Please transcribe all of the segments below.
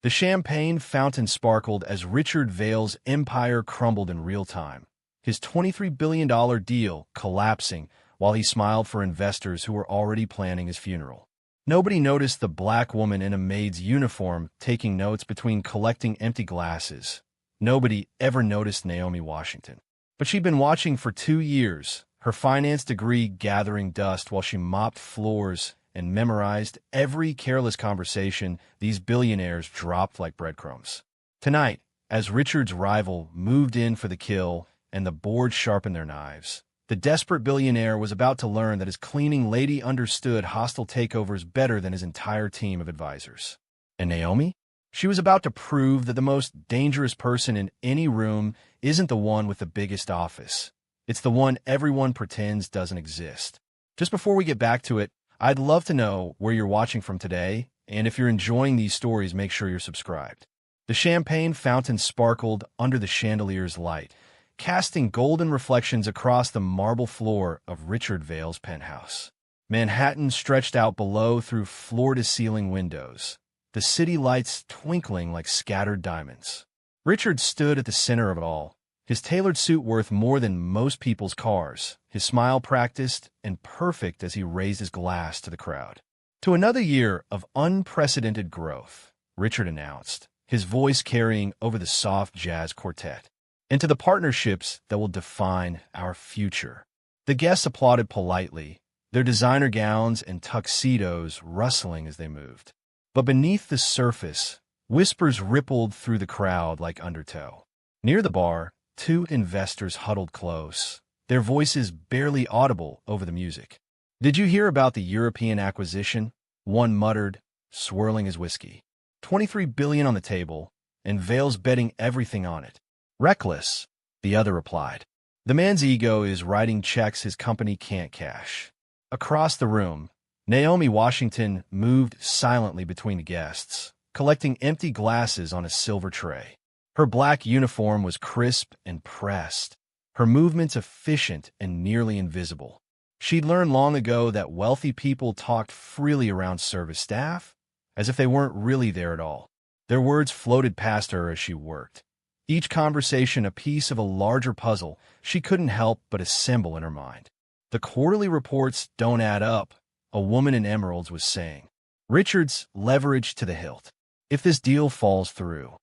The champagne fountain sparkled as Richard Vale's empire crumbled in real time, his $23 billion deal collapsing while he smiled for investors who were already planning his funeral. Nobody noticed the black woman in a maid's uniform taking notes between collecting empty glasses. Nobody ever noticed Naomi Washington. But she'd been watching for 2 years, her finance degree gathering dust while she mopped floors and memorized every careless conversation these billionaires dropped like breadcrumbs. Tonight, as Richard's rival moved in for the kill and the board sharpened their knives, the desperate billionaire was about to learn that his cleaning lady understood hostile takeovers better than his entire team of advisors. And Naomi? She was about to prove that the most dangerous person in any room isn't the one with the biggest office. It's the one everyone pretends doesn't exist. Just before we get back to it, I'd love to know where you're watching from today, and if you're enjoying these stories, make sure you're subscribed. The champagne fountain sparkled under the chandelier's light, casting golden reflections across the marble floor of Richard Vale's penthouse. Manhattan stretched out below through floor-to-ceiling windows, the city lights twinkling like scattered diamonds. Richard stood at the center of it all, his tailored suit worth more than most people's cars, his smile practiced and perfect as he raised his glass to the crowd. To another year of unprecedented growth, Richard announced, his voice carrying over the soft jazz quartet, into the partnerships that will define our future. The guests applauded politely, their designer gowns and tuxedos rustling as they moved. But beneath the surface, whispers rippled through the crowd like undertow. Near the bar, 2 investors huddled close, their voices barely audible over the music. "Did you hear about the European acquisition?" one muttered, swirling his whiskey. $23 billion on the table, and Vale's betting everything on it. "Reckless," the other replied. "The man's ego is writing checks his company can't cash." Across the room, Naomi Washington moved silently between the guests, collecting empty glasses on a silver tray. Her black uniform was crisp and pressed, her movements efficient and nearly invisible. She'd learned long ago that wealthy people talked freely around service staff, as if they weren't really there at all. Their words floated past her as she worked, each conversation a piece of a larger puzzle she couldn't help but assemble in her mind. "The quarterly reports don't add up," a woman in emeralds was saying. "Richard's leveraged to the hilt. If this deal falls through..."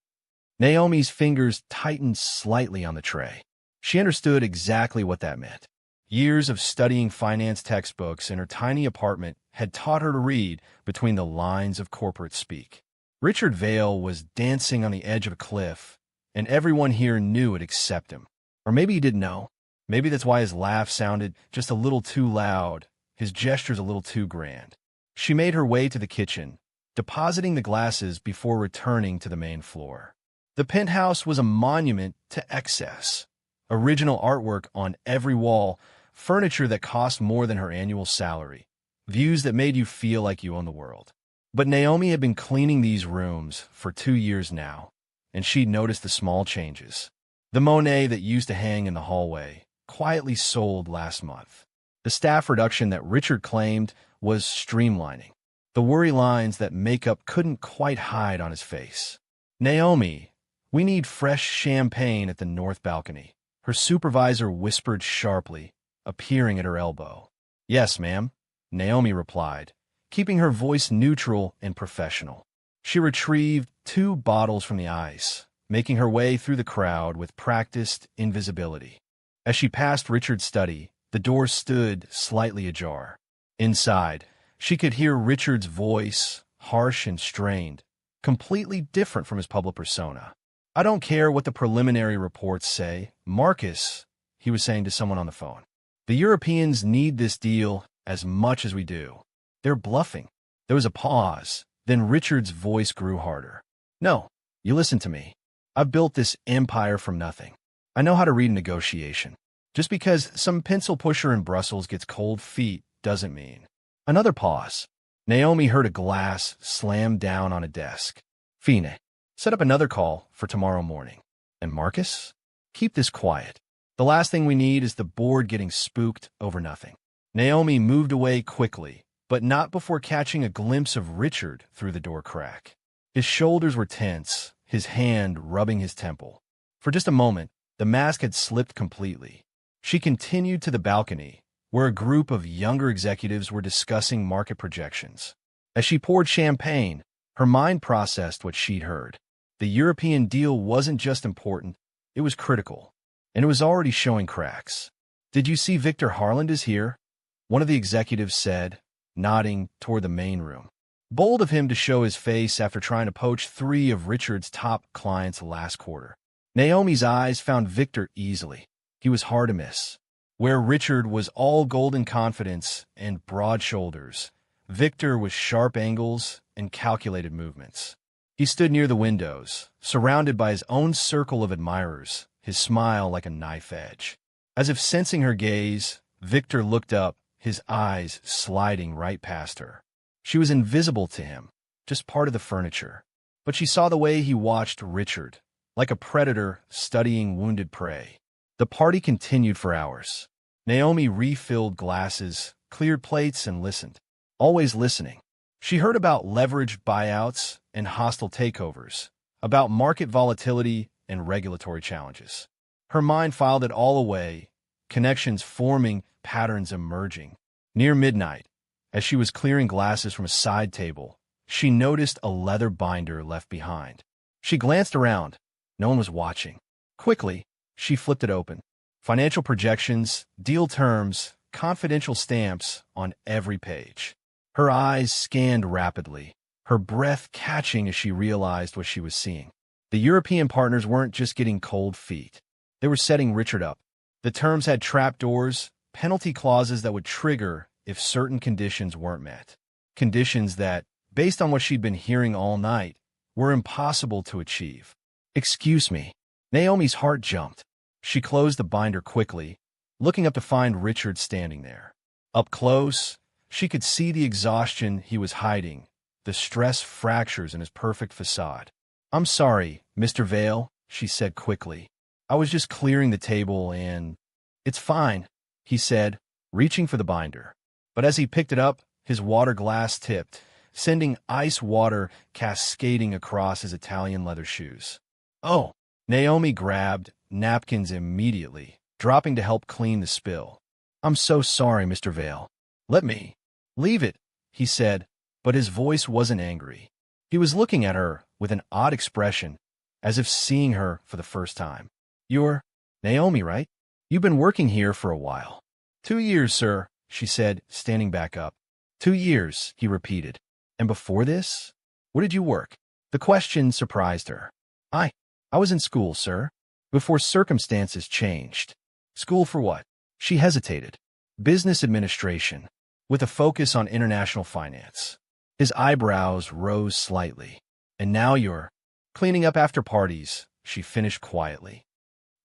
Naomi's fingers tightened slightly on the tray. She understood exactly what that meant. Years of studying finance textbooks in her tiny apartment had taught her to read between the lines of corporate speak. Richard Vale was dancing on the edge of a cliff, and everyone here knew it except him. Or maybe he didn't know. Maybe that's why his laugh sounded just a little too loud, his gestures a little too grand. She made her way to the kitchen, depositing the glasses before returning to the main floor. The penthouse was a monument to excess. Original artwork on every wall, furniture that cost more than her annual salary, views that made you feel like you own the world. But Naomi had been cleaning these rooms for 2 years now, and she'd noticed the small changes. The Monet that used to hang in the hallway quietly sold last month. The staff reduction that Richard claimed was streamlining. The worry lines that makeup couldn't quite hide on his face. "Naomi, we need fresh champagne at the north balcony," her supervisor whispered sharply, appearing at her elbow. "Yes, ma'am," Naomi replied, keeping her voice neutral and professional. She retrieved 2 bottles from the ice, making her way through the crowd with practiced invisibility. As she passed Richard's study, the door stood slightly ajar. Inside, she could hear Richard's voice, harsh and strained, completely different from his public persona. "I don't care what the preliminary reports say, Marcus," he was saying to someone on the phone. "The Europeans need this deal as much as we do. They're bluffing." There was a pause, then Richard's voice grew harder. "No, you listen to me. I've built this empire from nothing. I know how to read a negotiation. Just because some pencil pusher in Brussels gets cold feet doesn't mean..." Another pause. Naomi heard a glass slam down on a desk. "Fine, set up another call for tomorrow morning. And Marcus, keep this quiet. The last thing we need is the board getting spooked over nothing." Naomi moved away quickly, but not before catching a glimpse of Richard through the door crack. His shoulders were tense, his hand rubbing his temple. For just a moment, the mask had slipped completely. She continued to the balcony, where a group of younger executives were discussing market projections. As she poured champagne, her mind processed what she'd heard. The European deal wasn't just important, it was critical, and it was already showing cracks. "Did you see Victor Harland is here?" one of the executives said, nodding toward the main room. Bold of him to show his face after trying to poach 3 of Richard's top clients last quarter. Naomi's eyes found Victor easily. He was hard to miss. Where Richard was all golden confidence and broad shoulders, Victor was sharp angles and calculated movements. He stood near the windows, surrounded by his own circle of admirers, his smile like a knife edge. As if sensing her gaze, Victor looked up, his eyes sliding right past her. She was invisible to him, just part of the furniture. But she saw the way he watched Richard, like a predator studying wounded prey. The party continued for hours. Naomi refilled glasses, cleared plates, and listened. Always listening. She heard about leveraged buyouts and hostile takeovers, about market volatility and regulatory challenges. Her mind filed it all away, connections forming, patterns emerging. Near midnight, as she was clearing glasses from a side table, she noticed a leather binder left behind. She glanced around. No one was watching. Quickly, she flipped it open. Financial projections, deal terms, confidential stamps on every page. Her eyes scanned rapidly, her breath catching as she realized what she was seeing. The European partners weren't just getting cold feet. They were setting Richard up. The terms had trapdoors, penalty clauses that would trigger if certain conditions weren't met. Conditions that, based on what she'd been hearing all night, were impossible to achieve. "Excuse me." Naomi's heart jumped. She closed the binder quickly, looking up to find Richard standing there. Up close, she could see the exhaustion he was hiding, the stress fractures in his perfect facade. "I'm sorry, Mr. Vale," she said quickly. "I was just clearing the table and—" "It's fine," he said, reaching for the binder. But as he picked it up, his water glass tipped, sending ice water cascading across his Italian leather shoes. "Oh!" Naomi grabbed napkins immediately, dropping to help clean the spill. "I'm so sorry, Mr. Vale. Let me—" "Leave it," he said, but his voice wasn't angry. He was looking at her with an odd expression, as if seeing her for the first time. "You're Naomi, right? You've been working here for a while." "2 years, sir," she said, standing back up. "2 years," he repeated. "And before this? Where did you work?" The question surprised her. I was in school, sir, before circumstances changed." "School for what?" She hesitated. "Business administration, with a focus on international finance." His eyebrows rose slightly. "And now you're cleaning up after parties," she finished quietly.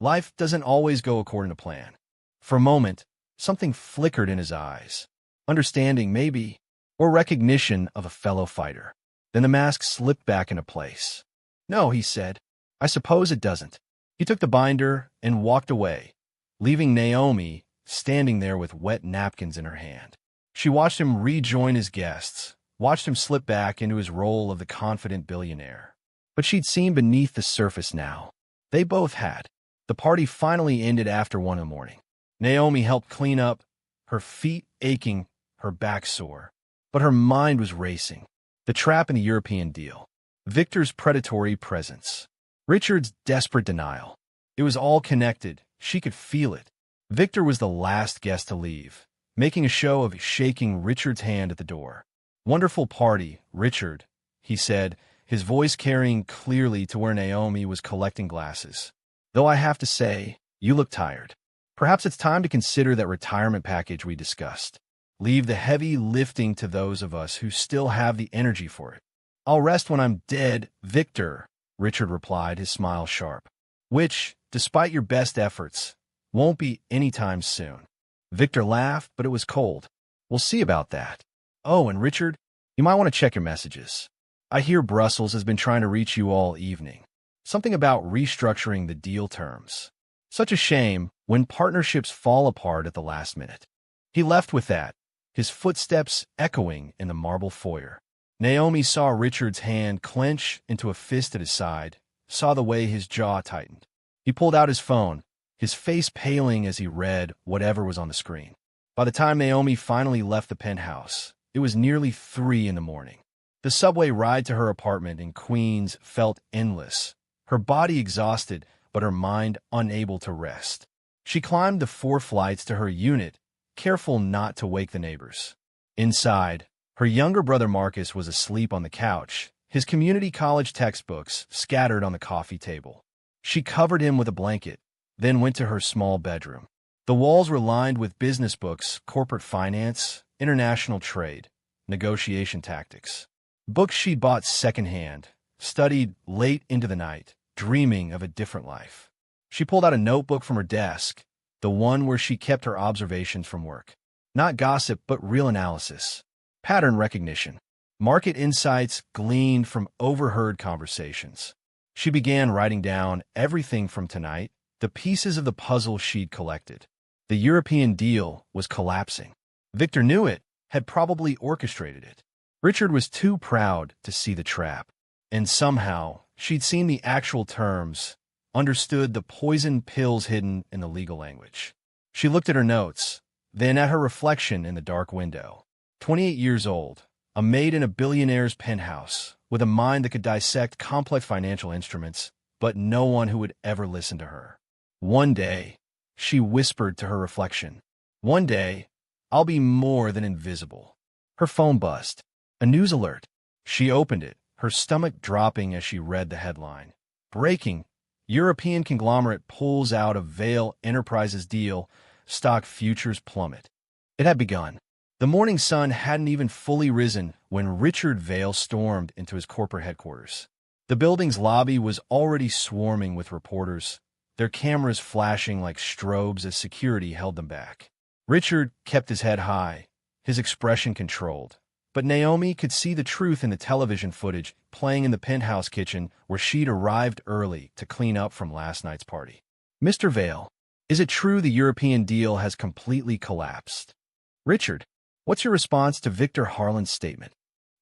Life doesn't always go according to plan. For a moment, something flickered in his eyes. Understanding, maybe, or recognition of a fellow fighter. Then the mask slipped back into place. "No," he said. "I suppose it doesn't." He took the binder and walked away, leaving Naomi standing there with wet napkins in her hand. She watched him rejoin his guests, watched him slip back into his role of the confident billionaire. But she'd seen beneath the surface now. They both had. The party finally ended after 1 in the morning. Naomi helped clean up, her feet aching, her back sore. But her mind was racing. The trap in the European deal. Victor's predatory presence. Richard's desperate denial. It was all connected. She could feel it. Victor was the last guest to leave, making a show of shaking Richard's hand at the door. "Wonderful party, Richard," he said, his voice carrying clearly to where Naomi was collecting glasses. "Though I have to say, you look tired. Perhaps it's time to consider that retirement package we discussed. Leave the heavy lifting to those of us who still have the energy for it." "I'll rest when I'm dead, Victor," Richard replied, his smile sharp. "Which, despite your best efforts, won't be anytime soon." Victor laughed, but it was cold. "We'll see about that. Oh, and Richard, you might want to check your messages. I hear Brussels has been trying to reach you all evening. Something about restructuring the deal terms. Such a shame when partnerships fall apart at the last minute." He left with that, his footsteps echoing in the marble foyer. Naomi saw Richard's hand clench into a fist at his side, saw the way his jaw tightened. He pulled out his phone, his face paling as he read whatever was on the screen. By the time Naomi finally left the penthouse, it was nearly 3 in the morning. The subway ride to her apartment in Queens felt endless, her body exhausted but her mind unable to rest. She climbed the 4 flights to her unit, careful not to wake the neighbors. Inside, her younger brother Marcus was asleep on the couch, his community college textbooks scattered on the coffee table. She covered him with a blanket, then went to her small bedroom. The walls were lined with business books, corporate finance, international trade, negotiation tactics. Books she bought secondhand, studied late into the night, dreaming of a different life. She pulled out a notebook from her desk, the one where she kept her observations from work. Not gossip, but real analysis. Pattern recognition. Market insights gleaned from overheard conversations. She began writing down everything from tonight, the pieces of the puzzle she'd collected. The European deal was collapsing. Victor knew it, had probably orchestrated it. Richard was too proud to see the trap. And somehow, she'd seen the actual terms, understood the poison pills hidden in the legal language. She looked at her notes, then at her reflection in the dark window. 28 years old, a maid in a billionaire's penthouse, with a mind that could dissect complex financial instruments, but no one who would ever listen to her. One day, she whispered to her reflection, one day, I'll be more than invisible. Her phone buzzed. A news alert. She opened it, her stomach dropping as she read the headline. Breaking. European conglomerate pulls out of Vail Enterprises deal, stock futures plummet. It had begun. The morning sun hadn't even fully risen when Richard Vail stormed into his corporate headquarters. The building's lobby was already swarming with reporters, their cameras flashing like strobes as security held them back. Richard kept his head high, his expression controlled. But Naomi could see the truth in the television footage playing in the penthouse kitchen where she'd arrived early to clean up from last night's party. Mr. Vail, is it true the European deal has completely collapsed? Richard, what's your response to Victor Harlan's statement?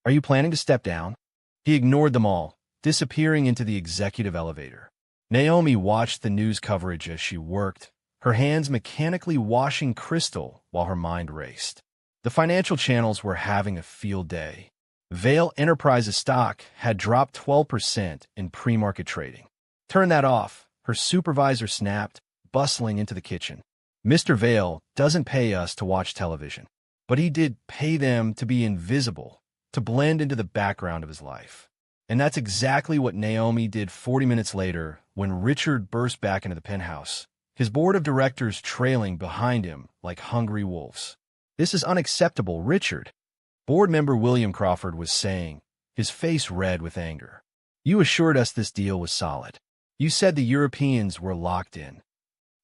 Are you planning to step down? He ignored them all, disappearing into the executive elevator. Naomi watched the news coverage as she worked, her hands mechanically washing crystal while her mind raced. The financial channels were having a field day. Vail Enterprises stock had dropped 12% in pre-market trading. Turn that off, her supervisor snapped, bustling into the kitchen. Mr. Vail doesn't pay us to watch television, but he did pay them to be invisible, to blend into the background of his life. And that's exactly what Naomi did 40 minutes later when Richard burst back into the penthouse, his board of directors trailing behind him like hungry wolves. This is unacceptable, Richard, board member William Crawford was saying, his face red with anger. You assured us this deal was solid. You said the Europeans were locked in.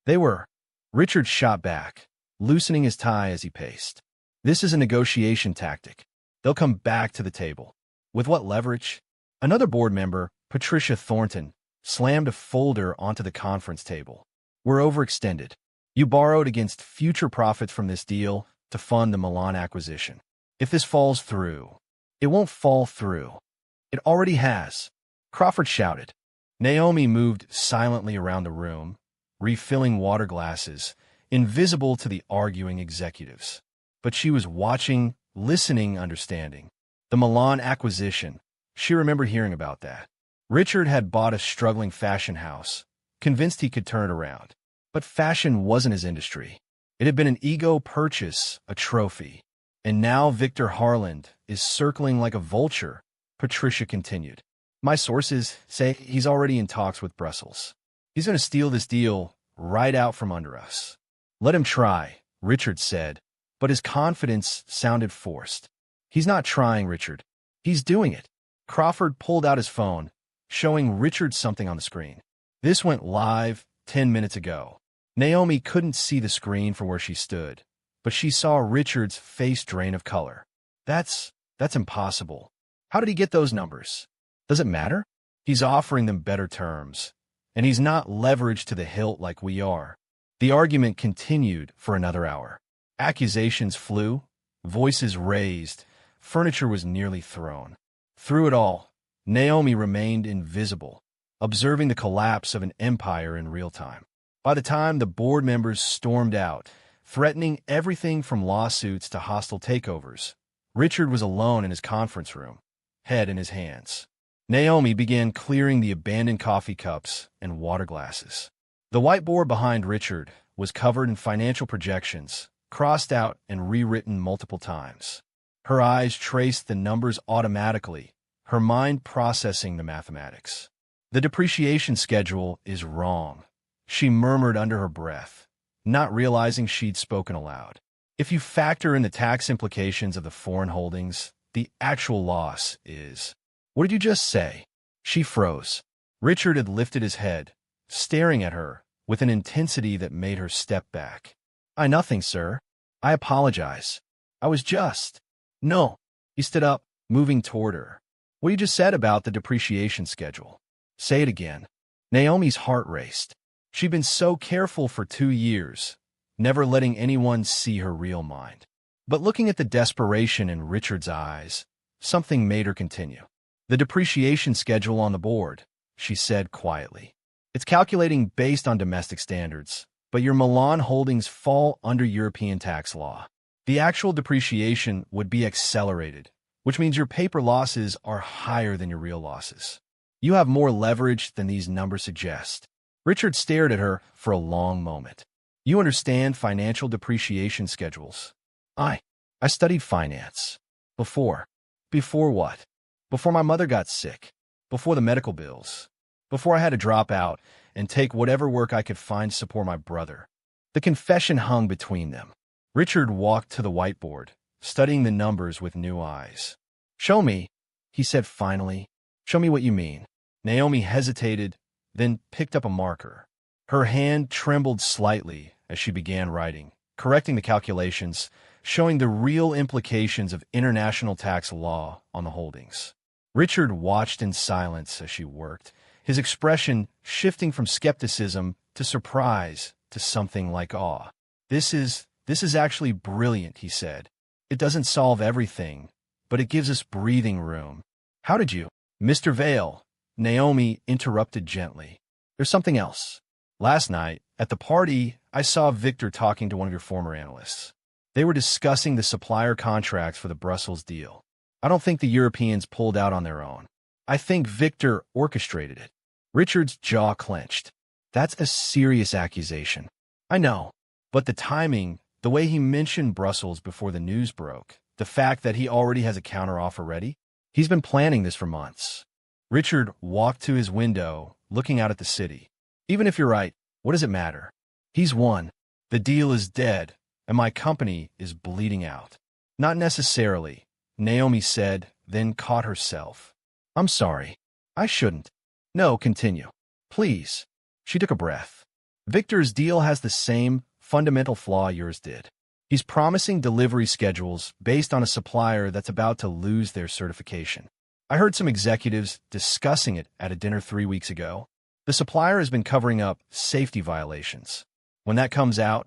They were. Richard shot back, loosening his tie as he paced. This is a negotiation tactic. They'll come back to the table. With what leverage? Another board member, Patricia Thornton, slammed a folder onto the conference table. We're overextended. You borrowed against future profits from this deal to fund the Milan acquisition. If this falls through, it won't fall through. It already has. Crawford shouted. Naomi moved silently around the room, refilling water glasses, invisible to the arguing executives. But she was watching, listening, understanding. The Milan acquisition. She remembered hearing about that. Richard had bought a struggling fashion house, convinced he could turn it around. But fashion wasn't his industry. It had been an ego purchase, a trophy. And now Victor Harland is circling like a vulture, Patricia continued. My sources say he's already in talks with Brussels. He's going to steal this deal right out from under us. Let him try, Richard said, but his confidence sounded forced. He's not trying, Richard. He's doing it. Crawford pulled out his phone, showing Richard something on the screen. This went live 10 minutes ago. Naomi couldn't see the screen from where she stood, but she saw Richard's face drain of color. That's impossible. How did he get those numbers? Does it matter? He's offering them better terms, and he's not leveraged to the hilt like we are. The argument continued for another hour. Accusations flew, voices raised, furniture was nearly thrown. Through it all, Naomi remained invisible, observing the collapse of an empire in real time. By the time the board members stormed out, threatening everything from lawsuits to hostile takeovers, Richard was alone in his conference room, head in his hands. Naomi began clearing the abandoned coffee cups and water glasses. The whiteboard behind Richard was covered in financial projections, crossed out and rewritten multiple times. Her eyes traced the numbers automatically, her mind processing the mathematics. The depreciation schedule is wrong, she murmured under her breath, not realizing she'd spoken aloud. If you factor in the tax implications of the foreign holdings, the actual loss is... What did you just say? She froze. Richard had lifted his head, staring at her with an intensity that made her step back. Nothing, sir. I apologize. I was just... No. He stood up, moving toward her. What you just said about the depreciation schedule. Say it again. Naomi's heart raced. She'd been so careful for 2 years, never letting anyone see her real mind. But looking at the desperation in Richard's eyes, something made her continue. The depreciation schedule on the board, she said quietly. It's calculating based on domestic standards, but your Milan holdings fall under European tax law. The actual depreciation would be accelerated, which means your paper losses are higher than your real losses. You have more leverage than these numbers suggest. Richard stared at her for a long moment. You understand financial depreciation schedules? I studied finance. Before. Before what? Before my mother got sick. Before the medical bills. Before I had to drop out and take whatever work I could find to support my brother. The confession hung between them. Richard walked to the whiteboard, studying the numbers with new eyes. Show me, he said finally. Show me what you mean. Naomi hesitated, then picked up a marker. Her hand trembled slightly as she began writing, correcting the calculations, showing the real implications of international tax law on the holdings. Richard watched in silence as she worked, his expression shifting from skepticism to surprise to something like awe. This is actually brilliant, he said. It doesn't solve everything, but it gives us breathing room. How did you? Mr. Vale, Naomi interrupted gently. There's something else. Last night, at the party, I saw Victor talking to one of your former analysts. They were discussing the supplier contracts for the Brussels deal. I don't think the Europeans pulled out on their own. I think Victor orchestrated it. Richard's jaw clenched. That's a serious accusation. I know, but the timing, the way he mentioned Brussels before the news broke, the fact that he already has a counteroffer ready, he's been planning this for months. Richard walked to his window, looking out at the city. Even if you're right, what does it matter? He's won. The deal is dead, and my company is bleeding out. Not necessarily, Naomi said, then caught herself. I'm sorry. I shouldn't. No, continue. Please. She took a breath. Victor's deal has the same fundamental flaw yours did. He's promising delivery schedules based on a supplier that's about to lose their certification. I heard some executives discussing it at a dinner 3 weeks ago. The supplier has been covering up safety violations. When that comes out,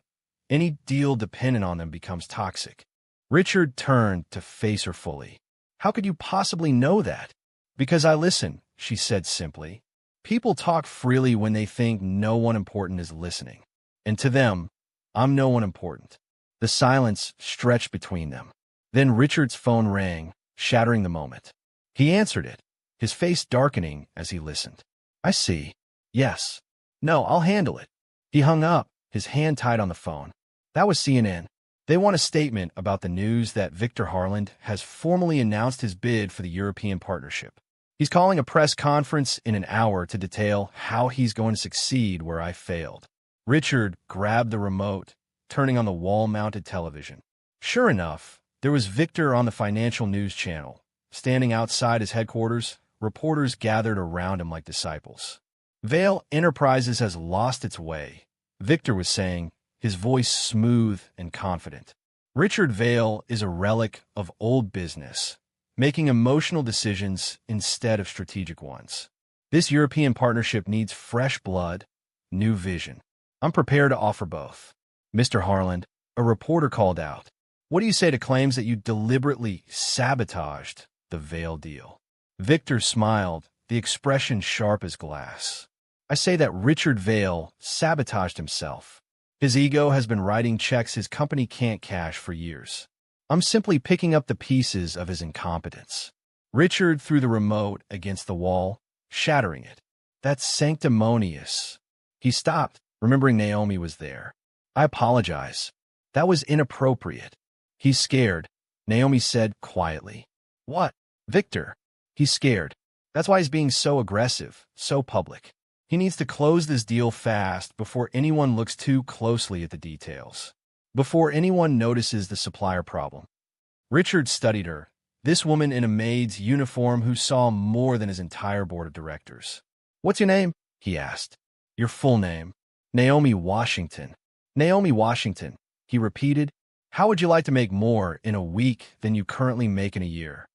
any deal dependent on them becomes toxic. Richard turned to face her fully. How could you possibly know that? Because I listen, she said simply. People talk freely when they think no one important is listening. And to them, I'm no one important. The silence stretched between them. Then Richard's phone rang, shattering the moment. He answered it, his face darkening as he listened. I see. Yes. No, I'll handle it. He hung up, his hand tied on the phone. That was CNN. They want a statement about the news that Victor Harland has formally announced his bid for the European partnership. He's calling a press conference in an hour to detail how he's going to succeed where I failed. Richard grabbed the remote, turning on the wall-mounted television. Sure enough, there was Victor on the financial news channel. Standing outside his headquarters, reporters gathered around him like disciples. Vale Enterprises has lost its way, Victor was saying, his voice smooth and confident. Richard Vale is a relic of old business, making emotional decisions instead of strategic ones. This European partnership needs fresh blood, new vision. I'm prepared to offer both. Mr. Harland, a reporter called out. What do you say to claims that you deliberately sabotaged the Vale deal? Victor smiled, the expression sharp as glass. I say that Richard Vale sabotaged himself. His ego has been writing checks his company can't cash for years. I'm simply picking up the pieces of his incompetence. Richard threw the remote against the wall, shattering it. That's sanctimonious. He stopped, remembering Naomi was there. I apologize. That was inappropriate. He's scared, Naomi said quietly. What? Victor. He's scared. That's why he's being so aggressive, so public. He needs to close this deal fast before anyone looks too closely at the details. Before anyone notices the supplier problem. Richard studied her, this woman in a maid's uniform who saw more than his entire board of directors. What's your name? He asked. Your full name. Naomi Washington. Naomi Washington, he repeated. How would you like to make more in a week than you currently make in a year?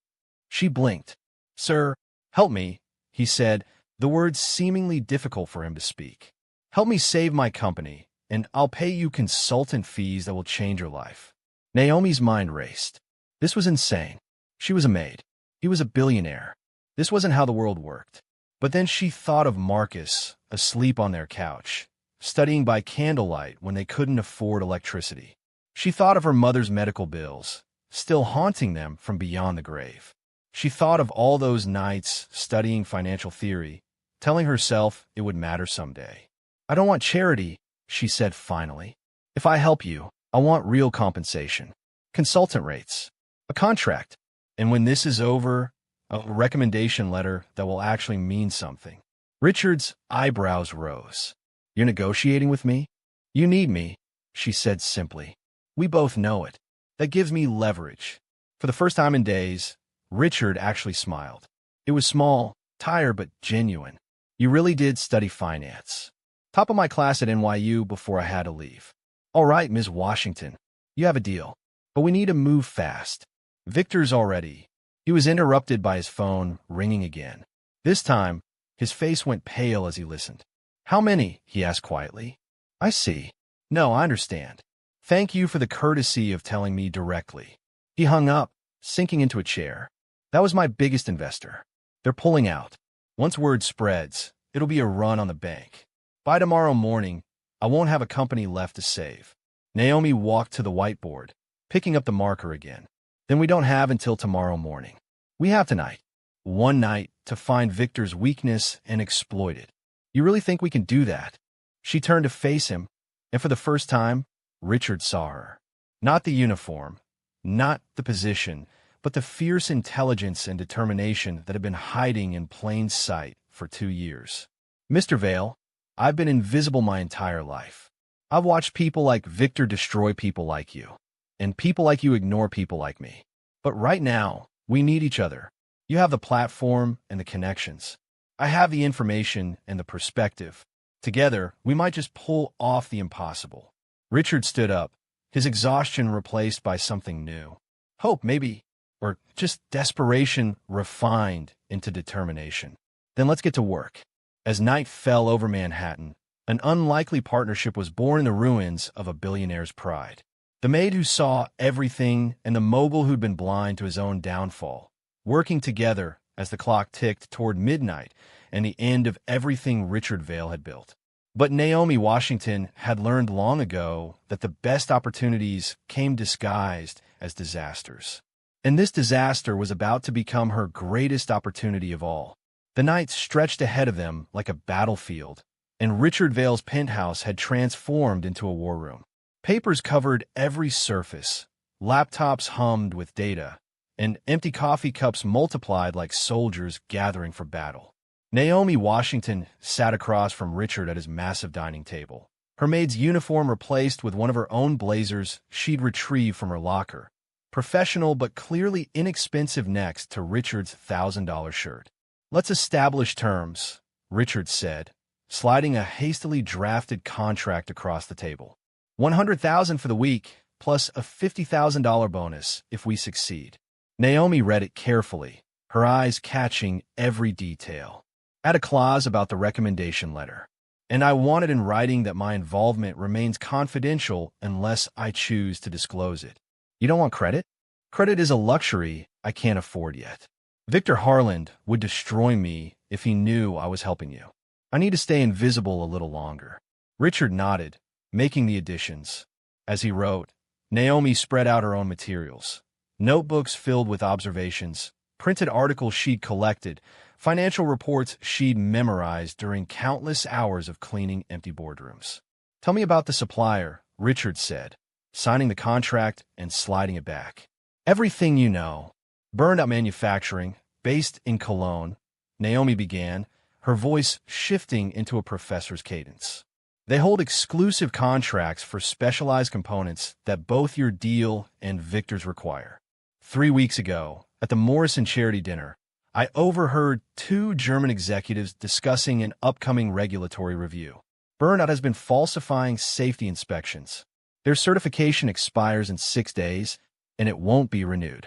She blinked. Sir, help me, he said, the words seemingly difficult for him to speak. Help me save my company, and I'll pay you consultant fees that will change your life. Naomi's mind raced. This was insane. She was a maid. He was a billionaire. This wasn't how the world worked. But then she thought of Marcus, asleep on their couch, studying by candlelight when they couldn't afford electricity. She thought of her mother's medical bills, still haunting them from beyond the grave. She thought of all those nights studying financial theory, telling herself it would matter someday. I don't want charity, she said finally. If I help you, I want real compensation. Consultant rates. A contract. And when this is over, a recommendation letter that will actually mean something. Richard's eyebrows rose. You're negotiating with me? You need me, she said simply. We both know it. That gives me leverage. For the first time in days, Richard actually smiled. It was small, tired, but genuine. You really did study finance. Top of my class at NYU before I had to leave. All right, Ms. Washington. You have a deal. But we need to move fast. Victor's already. He was interrupted by his phone ringing again. This time, his face went pale as he listened. How many? He asked quietly. I see. No, I understand. Thank you for the courtesy of telling me directly. He hung up, sinking into a chair. That was my biggest investor. They're pulling out. Once word spreads, it'll be a run on the bank. By tomorrow morning, I won't have a company left to save. Naomi walked to the whiteboard, picking up the marker again. Then we don't have until tomorrow morning. We have tonight. One night to find Victor's weakness and exploit it. You really think we can do that? She turned to face him, and for the first time, Richard saw her. Not the uniform, not the position, but the fierce intelligence and determination that had been hiding in plain sight for 2 years. Mr. Vale, I've been invisible my entire life. I've watched people like Victor destroy people like you, and people like you ignore people like me. But right now, we need each other. You have the platform and the connections. I have the information and the perspective. Together, we might just pull off the impossible. Richard stood up, his exhaustion replaced by something new. Hope, maybe, or just desperation refined into determination. Then let's get to work. As night fell over Manhattan, an unlikely partnership was born in the ruins of a billionaire's pride. The maid who saw everything and the mogul who'd been blind to his own downfall, working together as the clock ticked toward midnight and the end of everything Richard Vale had built. But Naomi Washington had learned long ago that the best opportunities came disguised as disasters. And this disaster was about to become her greatest opportunity of all. The night stretched ahead of them like a battlefield, and Richard Vale's penthouse had transformed into a war room. Papers covered every surface, laptops hummed with data, and empty coffee cups multiplied like soldiers gathering for battle. Naomi Washington sat across from Richard at his massive dining table, her maid's uniform replaced with one of her own blazers she'd retrieved from her locker, professional but clearly inexpensive next to Richard's $1,000 shirt. Let's establish terms, Richard said, sliding a hastily drafted contract across the table. $100,000 for the week, plus a $50,000 bonus if we succeed. Naomi read it carefully, her eyes catching every detail. Add a clause about the recommendation letter. And I want it in writing that my involvement remains confidential unless I choose to disclose it. You don't want credit? Credit is a luxury I can't afford yet. Victor Harland would destroy me if he knew I was helping you. I need to stay invisible a little longer. Richard nodded, making the additions. As he wrote, Naomi spread out her own materials. Notebooks filled with observations, printed articles she'd collected, financial reports she'd memorized during countless hours of cleaning empty boardrooms. Tell me about the supplier, Richard said, signing the contract and sliding it back. Everything you know. Burned Out Manufacturing, based in Cologne, Naomi began, her voice shifting into a professor's cadence. They hold exclusive contracts for specialized components that both your deal and Victor's require. 3 weeks ago, at the Morrison charity dinner, I overheard 2 German executives discussing an upcoming regulatory review. Burnout has been falsifying safety inspections. Their certification expires in 6 days, and it won't be renewed.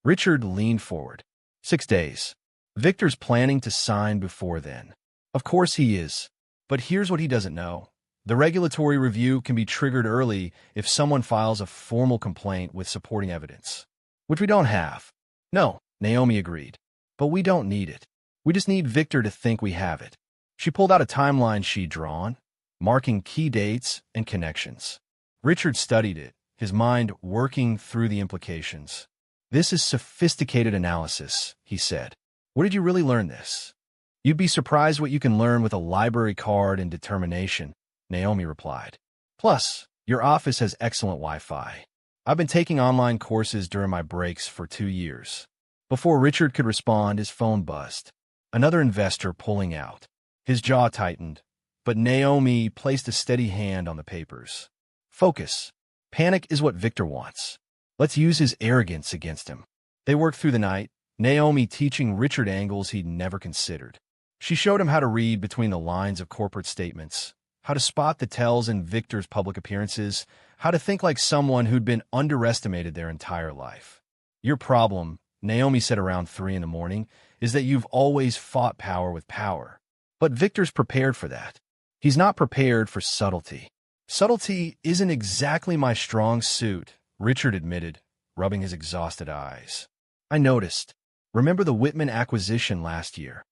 Richard leaned forward. 6 days. Victor's planning to sign before then. Of course he is. But here's what he doesn't know. The regulatory review can be triggered early if someone files a formal complaint with supporting evidence. Which we don't have. No, Naomi agreed. But we don't need it. We just need Victor to think we have it. She pulled out a timeline she'd drawn, marking key dates and connections. Richard studied it, his mind working through the implications. This is sophisticated analysis, he said. Where did you really learn this? You'd be surprised what you can learn with a library card and determination, Naomi replied. Plus, your office has excellent Wi-Fi. I've been taking online courses during my breaks for 2 years. Before Richard could respond, his phone buzzed. Another investor pulling out. His jaw tightened, but Naomi placed a steady hand on the papers. Focus. Panic is what Victor wants. Let's use his arrogance against him. They worked through the night, Naomi teaching Richard angles he'd never considered. She showed him how to read between the lines of corporate statements, how to spot the tells in Victor's public appearances, how to think like someone who'd been underestimated their entire life. Your problem, Naomi said around 3 in the morning, is that you've always fought power with power. But Victor's prepared for that. He's not prepared for subtlety. Subtlety isn't exactly my strong suit, Richard admitted, rubbing his exhausted eyes. I noticed. Remember the Whitman acquisition last year?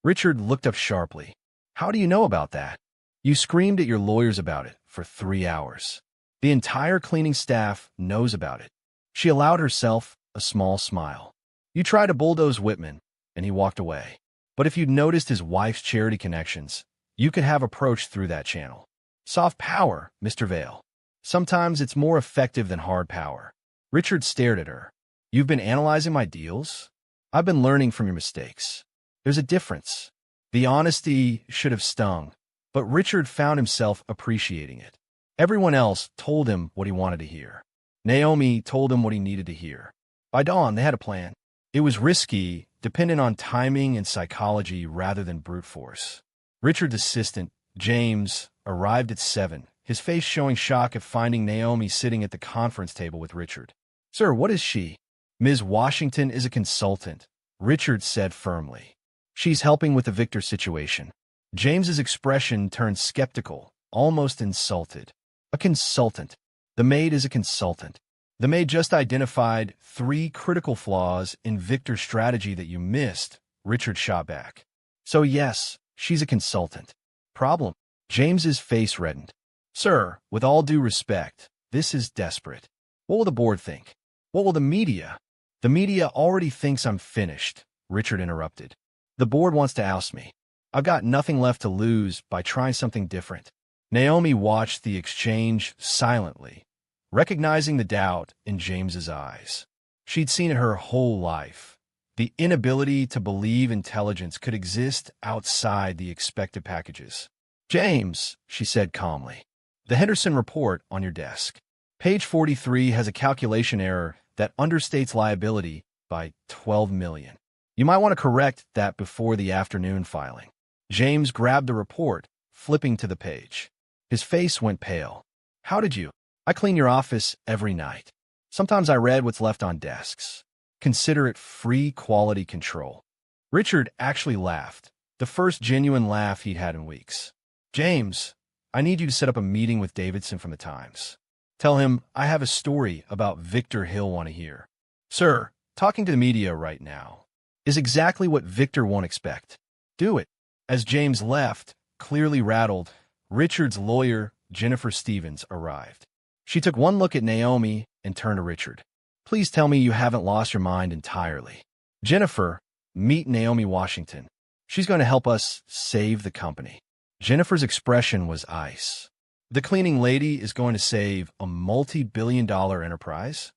Richard looked up sharply. How do you know about that? You screamed at your lawyers about it for 3 hours. The entire cleaning staff knows about it. She allowed herself a small smile. You tried to bulldoze Whitman, and he walked away. But if you'd noticed his wife's charity connections, you could have approached through that channel. Soft power, Mr. Vale. Sometimes it's more effective than hard power. Richard stared at her. You've been analyzing my deals? I've been learning from your mistakes. There's a difference. The honesty should have stung, but Richard found himself appreciating it. Everyone else told him what he wanted to hear. Naomi told him what he needed to hear. By dawn, they had a plan. It was risky, dependent on timing and psychology rather than brute force. Richard's assistant, James, arrived at 7, his face showing shock at finding Naomi sitting at the conference table with Richard. Sir, what is she? Ms. Washington is a consultant, Richard said firmly. She's helping with the Victor situation. James's expression turned skeptical, almost insulted. A consultant. The maid is a consultant. The maid just identified 3 critical flaws in Victor's strategy that you missed, Richard shot back. So yes, she's a consultant. Problem? James's face reddened. Sir, with all due respect, this is desperate. What will the board think? What will the media? The media already thinks I'm finished, Richard interrupted. The board wants to oust me. I've got nothing left to lose by trying something different. Naomi watched the exchange silently, recognizing the doubt in James's eyes. She'd seen it her whole life. The inability to believe intelligence could exist outside the expected packages. James, she said calmly, the Henderson report on your desk. Page 43 has a calculation error that understates liability by $12 million. You might want to correct that before the afternoon filing. James grabbed the report, flipping to the page. His face went pale. How did you? I clean your office every night. Sometimes I read what's left on desks. Consider it free quality control. Richard actually laughed, the first genuine laugh he'd had in weeks. James, I need you to set up a meeting with Davidson from the Times. Tell him I have a story about Victor he'll want to hear. Sir, talking to the media right now. is exactly what Victor won't expect. Do it. As James left, clearly rattled, Richard's lawyer, Jennifer Stevens, arrived. She took one look at Naomi and turned to Richard. Please tell me you haven't lost your mind entirely. Jennifer, meet Naomi Washington. She's going to help us save the company. Jennifer's expression was ice. The cleaning lady is going to save a multi-billion-dollar enterprise?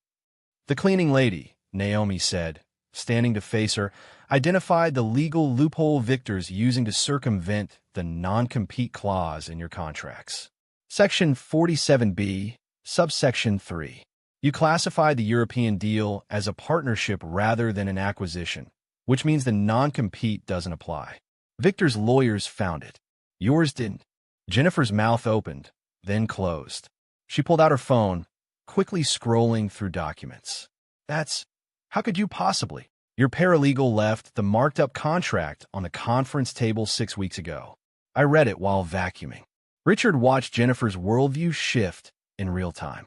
The cleaning lady, Naomi said, standing to face her, identified the legal loophole Victor's using to circumvent the non-compete clause in your contracts. Section 47B, subsection 3. You classified the European deal as a partnership rather than an acquisition, which means the non-compete doesn't apply. Victor's lawyers found it. Yours didn't. Jennifer's mouth opened, then closed. She pulled out her phone, quickly scrolling through documents. How could you possibly? Your paralegal left the marked-up contract on the conference table 6 weeks ago. I read it while vacuuming. Richard watched Jennifer's worldview shift in real time.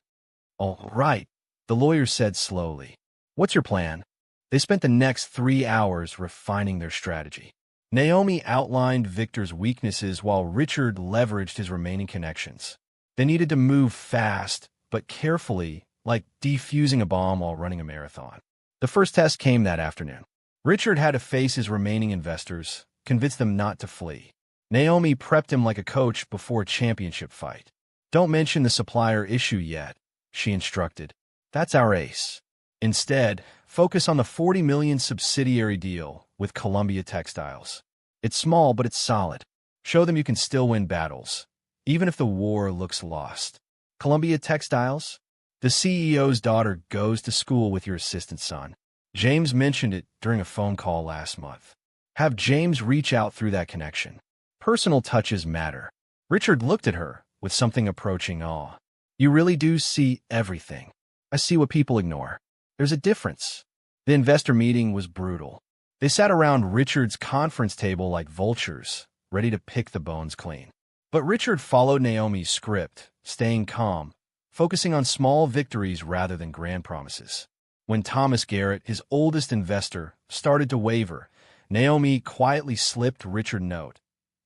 All right, the lawyer said slowly. What's your plan? They spent the next 3 hours refining their strategy. Naomi outlined Victor's weaknesses while Richard leveraged his remaining connections. They needed to move fast, but carefully, like defusing a bomb while running a marathon. The first test came that afternoon. Richard had to face his remaining investors, convince them not to flee. Naomi prepped him like a coach before a championship fight. Don't mention the supplier issue yet, she instructed. That's our ace. Instead, focus on the $40 million subsidiary deal with Columbia Textiles. It's small, but it's solid. Show them you can still win battles, even if the war looks lost. Columbia Textiles? The CEO's daughter goes to school with your assistant son. James mentioned it during a phone call last month. Have James reach out through that connection. Personal touches matter. Richard looked at her with something approaching awe. You really do see everything. I see what people ignore. There's a difference. The investor meeting was brutal. They sat around Richard's conference table like vultures, ready to pick the bones clean. But Richard followed Naomi's script, staying calm, focusing on small victories rather than grand promises. When Thomas Garrett, his oldest investor, started to waver, Naomi quietly slipped Richard a note.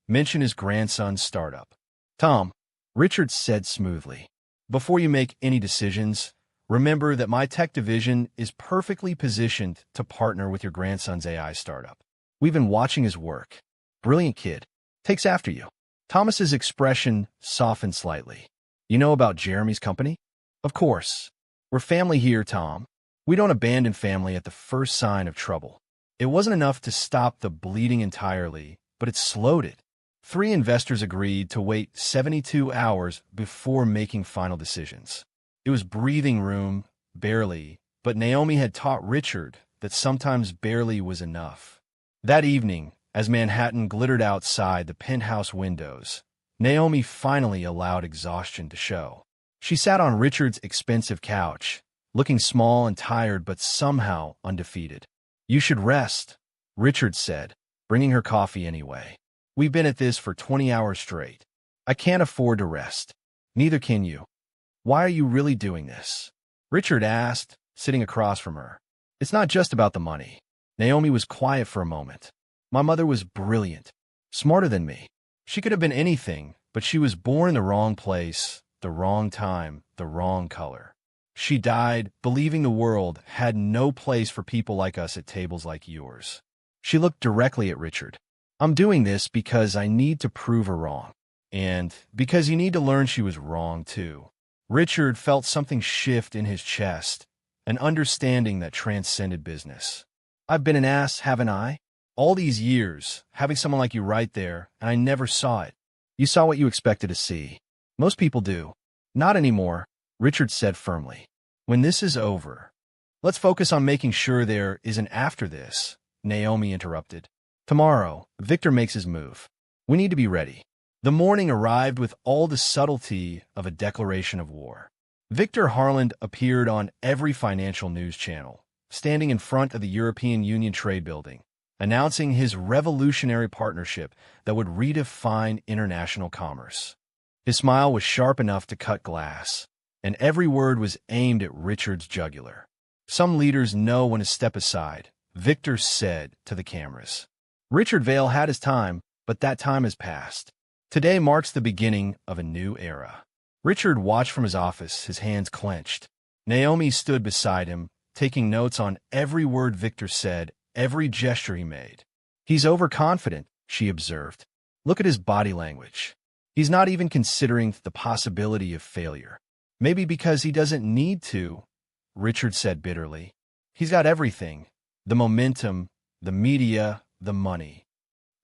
Mention his grandson's startup. Tom, Richard said smoothly, before you make any decisions, remember that my tech division is perfectly positioned to partner with your grandson's AI startup. We've been watching his work. Brilliant kid. Takes after you. Thomas's expression softened slightly. You know about Jeremy's company? Of course. We're family here, Tom. We don't abandon family at the first sign of trouble. It wasn't enough to stop the bleeding entirely, but it slowed it. 3 investors agreed to wait 72 hours before making final decisions. It was breathing room, barely, but Naomi had taught Richard that sometimes barely was enough. That evening, as Manhattan glittered outside the penthouse windows, Naomi finally allowed exhaustion to show. She sat on Richard's expensive couch, looking small and tired but somehow undefeated. You should rest, Richard said, bringing her coffee anyway. We've been at this for 20 hours straight. I can't afford to rest. Neither can you. Why are you really doing this? Richard asked, sitting across from her. It's not just about the money. Naomi was quiet for a moment. My mother was brilliant, smarter than me. She could have been anything, but she was born in the wrong place, the wrong time, the wrong color. She died believing the world had no place for people like us at tables like yours. She looked directly at Richard. I'm doing this because I need to prove her wrong. And because you need to learn she was wrong, too. Richard felt something shift in his chest, an understanding that transcended business. I've been an ass, haven't I? All these years, having someone like you right there, and I never saw it. You saw what you expected to see. Most people do. Not anymore, Richard said firmly. When this is over, let's focus on making sure there isn't after this, Naomi interrupted. Tomorrow, Victor makes his move. We need to be ready. The morning arrived with all the subtlety of a declaration of war. Victor Harland appeared on every financial news channel, standing in front of the European Union Trade Building, announcing his revolutionary partnership that would redefine international commerce. His smile was sharp enough to cut glass, and every word was aimed at Richard's jugular. Some leaders know when to step aside, Victor said to the cameras. Richard Vale had his time, but that time has passed. Today marks the beginning of a new era. Richard watched from his office, his hands clenched. Naomi stood beside him, taking notes on every word Victor said, every gesture he made. He's overconfident, she observed. Look at his body language. He's not even considering the possibility of failure. Maybe because he doesn't need to, Richard said bitterly. He's got everything. The momentum, the media, the money.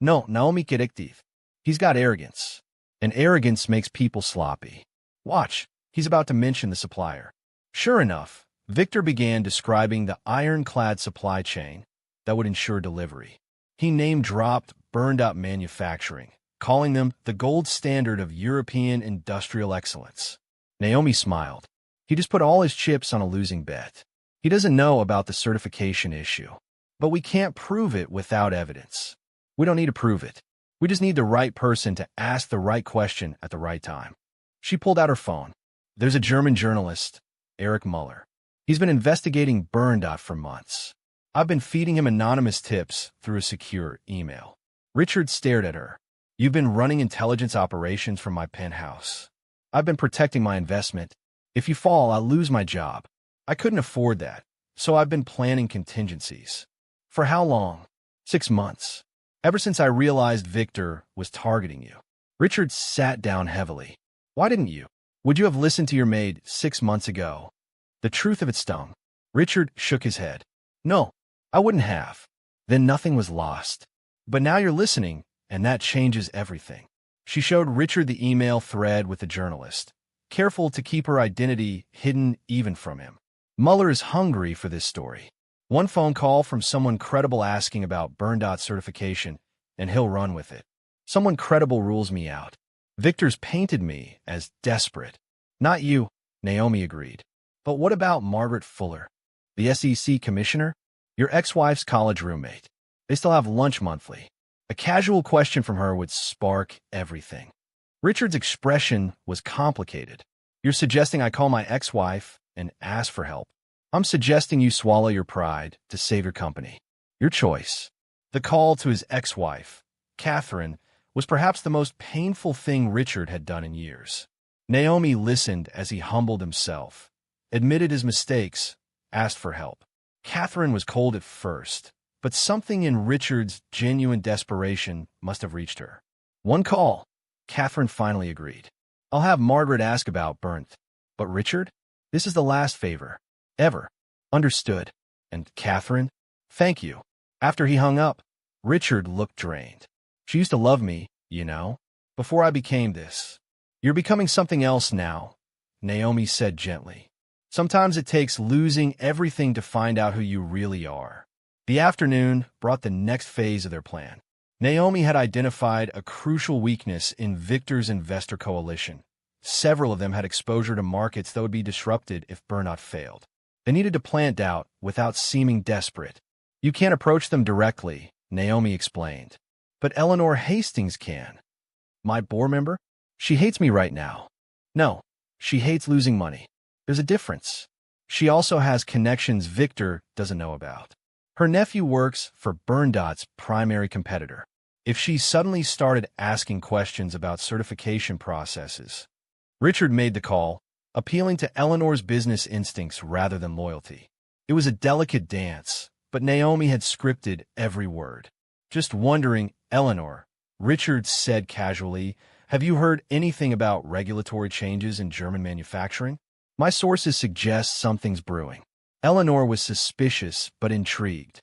No, Naomi Kediktiv. He's got arrogance. And arrogance makes people sloppy. Watch, he's about to mention the supplier. Sure enough, Victor began describing the ironclad supply chain that would ensure delivery. He name-dropped Burned-Out Manufacturing, calling them the gold standard of European industrial excellence. Naomi smiled. He just put all his chips on a losing bet. He doesn't know about the certification issue. But we can't prove it without evidence. We don't need to prove it. We just need the right person to ask the right question at the right time. She pulled out her phone. There's a German journalist, Eric Muller. He's been investigating Burned-Out for months. I've been feeding him anonymous tips through a secure email. Richard stared at her. You've been running intelligence operations from my penthouse. I've been protecting my investment. If you fall, I'll lose my job. I couldn't afford that, so I've been planning contingencies. For how long? 6 months. Ever since I realized Victor was targeting you. Richard sat down heavily. Why didn't you? Would you have listened to your maid 6 months ago? The truth of it stung. Richard shook his head. No, I wouldn't have. Then nothing was lost. But now you're listening, and that changes everything. She showed Richard the email thread with the journalist, careful to keep her identity hidden even from him. Muller is hungry for this story. One phone call from someone credible asking about Burned-Out certification, and he'll run with it. Someone credible rules me out. Victor's painted me as desperate. Not you, Naomi agreed. But what about Margaret Fuller, the SEC commissioner? Your ex-wife's college roommate. They still have lunch monthly. A casual question from her would spark everything. Richard's expression was complicated. You're suggesting I call my ex-wife and ask for help. I'm suggesting you swallow your pride to save your company. Your choice. The call to his ex-wife, Catherine, was perhaps the most painful thing Richard had done in years. Naomi listened as he humbled himself, admitted his mistakes, asked for help. Catherine was cold at first, but something in Richard's genuine desperation must have reached her. One call. Catherine finally agreed. I'll have Margaret ask about Burnt. But Richard? This is the last favor. Ever. Understood. And Catherine? Thank you. After he hung up, Richard looked drained. She used to love me, you know, before I became this. You're becoming something else now, Naomi said gently. Sometimes it takes losing everything to find out who you really are. The afternoon brought the next phase of their plan. Naomi had identified a crucial weakness in Victor's investor coalition. Several of them had exposure to markets that would be disrupted if Burned-Out failed. They needed to plant doubt without seeming desperate. You can't approach them directly, Naomi explained. But Eleanor Hastings can. My board member? She hates me right now. No, she hates losing money. There's a difference. She also has connections Victor doesn't know about. Her nephew works for Burned-Out's primary competitor. If she suddenly started asking questions about certification processes, Richard made the call, appealing to Eleanor's business instincts rather than loyalty. It was a delicate dance, but Naomi had scripted every word. Just wondering, Eleanor, Richard said casually, have you heard anything about regulatory changes in German manufacturing? My sources suggest something's brewing. Eleanor was suspicious but intrigued.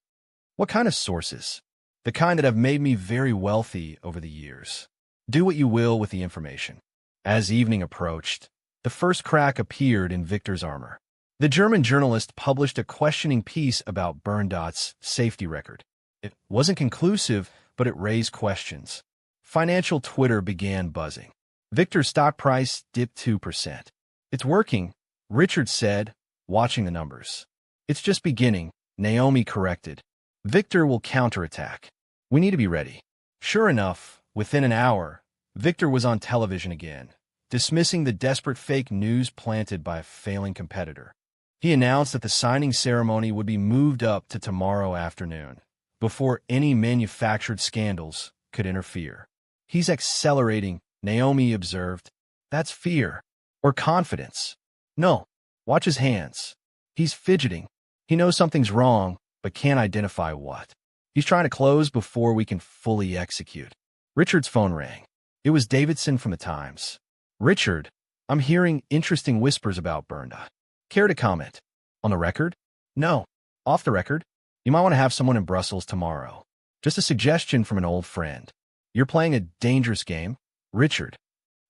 What kind of sources? The kind that have made me very wealthy over the years. Do what you will with the information. As evening approached, the first crack appeared in Victor's armor. The German journalist published a questioning piece about Burned-Out's safety record. It wasn't conclusive, but it raised questions. Financial Twitter began buzzing. Victor's stock price dipped 2%. It's working, Richard said, watching the numbers. It's just beginning, Naomi corrected. Victor will counterattack. We need to be ready. Sure enough, within an hour, Victor was on television again, dismissing the desperate fake news planted by a failing competitor. He announced that the signing ceremony would be moved up to tomorrow afternoon, before any manufactured scandals could interfere. He's accelerating, Naomi observed. That's fear. Or confidence. No. Watch his hands. He's fidgeting. He knows something's wrong, but can't identify what. He's trying to close before we can fully execute. Richard's phone rang. It was Davidson from the Times. Richard, I'm hearing interesting whispers about Bernda. Care to comment? On the record? No. Off the record? You might want to have someone in Brussels tomorrow. Just a suggestion from an old friend. You're playing a dangerous game? Richard.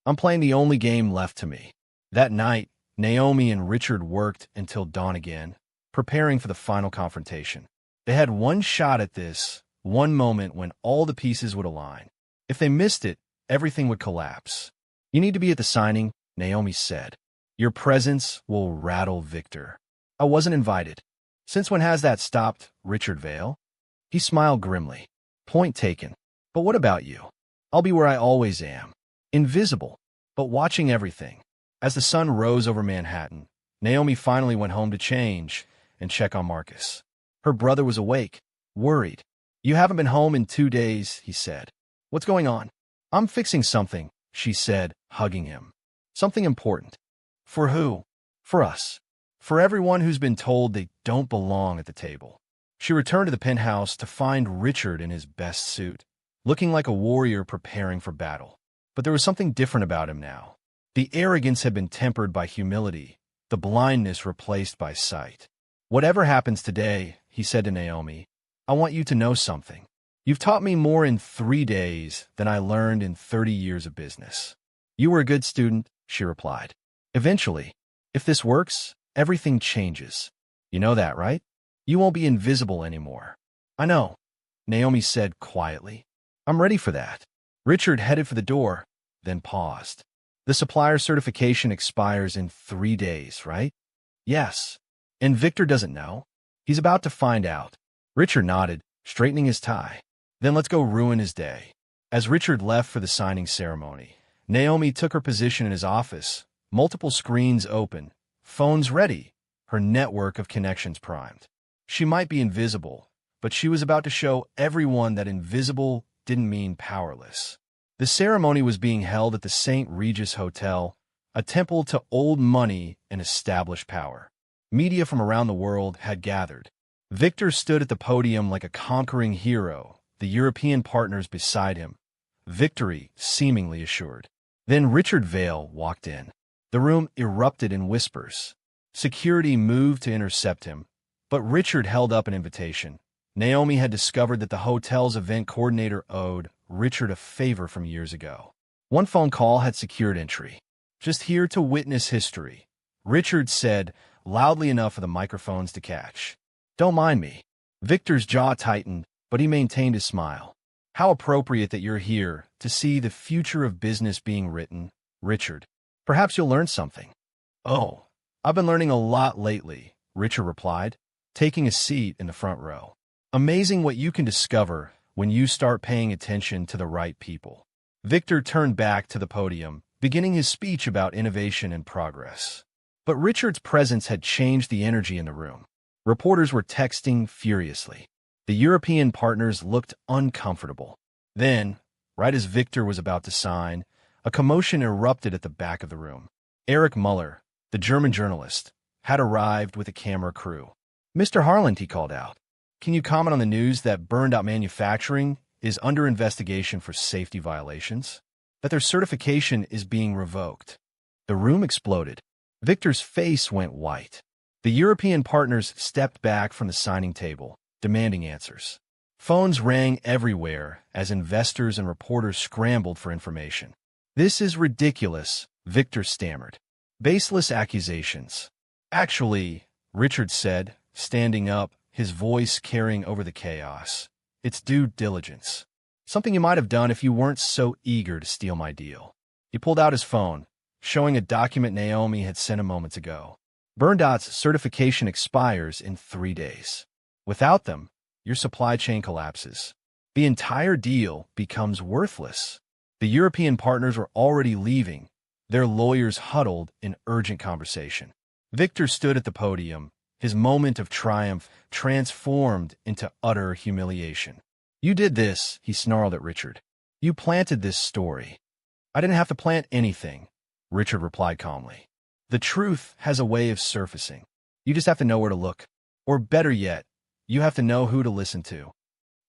I'm playing the only game left to me. That night, Naomi and Richard worked until dawn again, preparing for the final confrontation. They had one shot at this, one moment when all the pieces would align. If they missed it, everything would collapse. You need to be at the signing, Naomi said. Your presence will rattle Victor. I wasn't invited. Since when has that stopped, Richard Vale? He smiled grimly. Point taken. But what about you? I'll be where I always am. Invisible, but watching everything. As the sun rose over Manhattan, Naomi finally went home to change and check on Marcus. Her brother was awake, worried. You haven't been home in 2 days, he said. What's going on? I'm fixing something, she said, hugging him. Something important. For who? For us. For everyone who's been told they don't belong at the table. She returned to the penthouse to find Richard in his best suit, looking like a warrior preparing for battle. But there was something different about him now. The arrogance had been tempered by humility, the blindness replaced by sight. Whatever happens today, he said to Naomi, I want you to know something. You've taught me more in 3 days than I learned in 30 years of business. You were a good student, she replied. Eventually, if this works, everything changes. You know that, right? You won't be invisible anymore. I know, Naomi said quietly. I'm ready for that. Richard headed for the door, then paused. The supplier certification expires in 3 days, right? Yes. And Victor doesn't know. He's about to find out. Richard nodded, straightening his tie. Then let's go ruin his day. As Richard left for the signing ceremony, Naomi took her position in his office, multiple screens open, phones ready, her network of connections primed. She might be invisible, but she was about to show everyone that invisible didn't mean powerless. The ceremony was being held at the St. Regis Hotel, a temple to old money and established power. Media from around the world had gathered. Victor stood at the podium like a conquering hero, the European partners beside him, victory seemingly assured. Then Richard Vale walked in. The room erupted in whispers. Security moved to intercept him, but Richard held up an invitation. Naomi had discovered that the hotel's event coordinator owed Richard a favor from years ago. One phone call had secured entry. Just here to witness history, Richard said, loudly enough for the microphones to catch. Don't mind me. Victor's jaw tightened, but he maintained his smile. How appropriate that you're here to see the future of business being written, Richard. Perhaps you'll learn something. Oh, I've been learning a lot lately, Richard replied, taking a seat in the front row. Amazing what you can discover when you start paying attention to the right people. Victor turned back to the podium, beginning his speech about innovation and progress. But Richard's presence had changed the energy in the room. Reporters were texting furiously. The European partners looked uncomfortable. Then, right as Victor was about to sign, a commotion erupted at the back of the room. Erich Muller, the German journalist, had arrived with a camera crew. Mr. Harland, he called out, can you comment on the news that Burned Out Manufacturing is under investigation for safety violations? That their certification is being revoked? The room exploded. Victor's face went white. The European partners stepped back from the signing table, demanding answers. Phones rang everywhere as investors and reporters scrambled for information. This is ridiculous, Victor stammered. Baseless accusations. Actually, Richard said, standing up, his voice carrying over the chaos. It's due diligence. Something you might have done if you weren't so eager to steal my deal. He pulled out his phone, showing a document Naomi had sent him moments ago. Burndout's certification expires in 3 days. Without them, your supply chain collapses. The entire deal becomes worthless. The European partners were already leaving, their lawyers huddled in urgent conversation. Victor stood at the podium, his moment of triumph transformed into utter humiliation. "You did this," he snarled at Richard. "You planted this story." "I didn't have to plant anything," Richard replied calmly. "The truth has a way of surfacing. You just have to know where to look. Or better yet, you have to know who to listen to."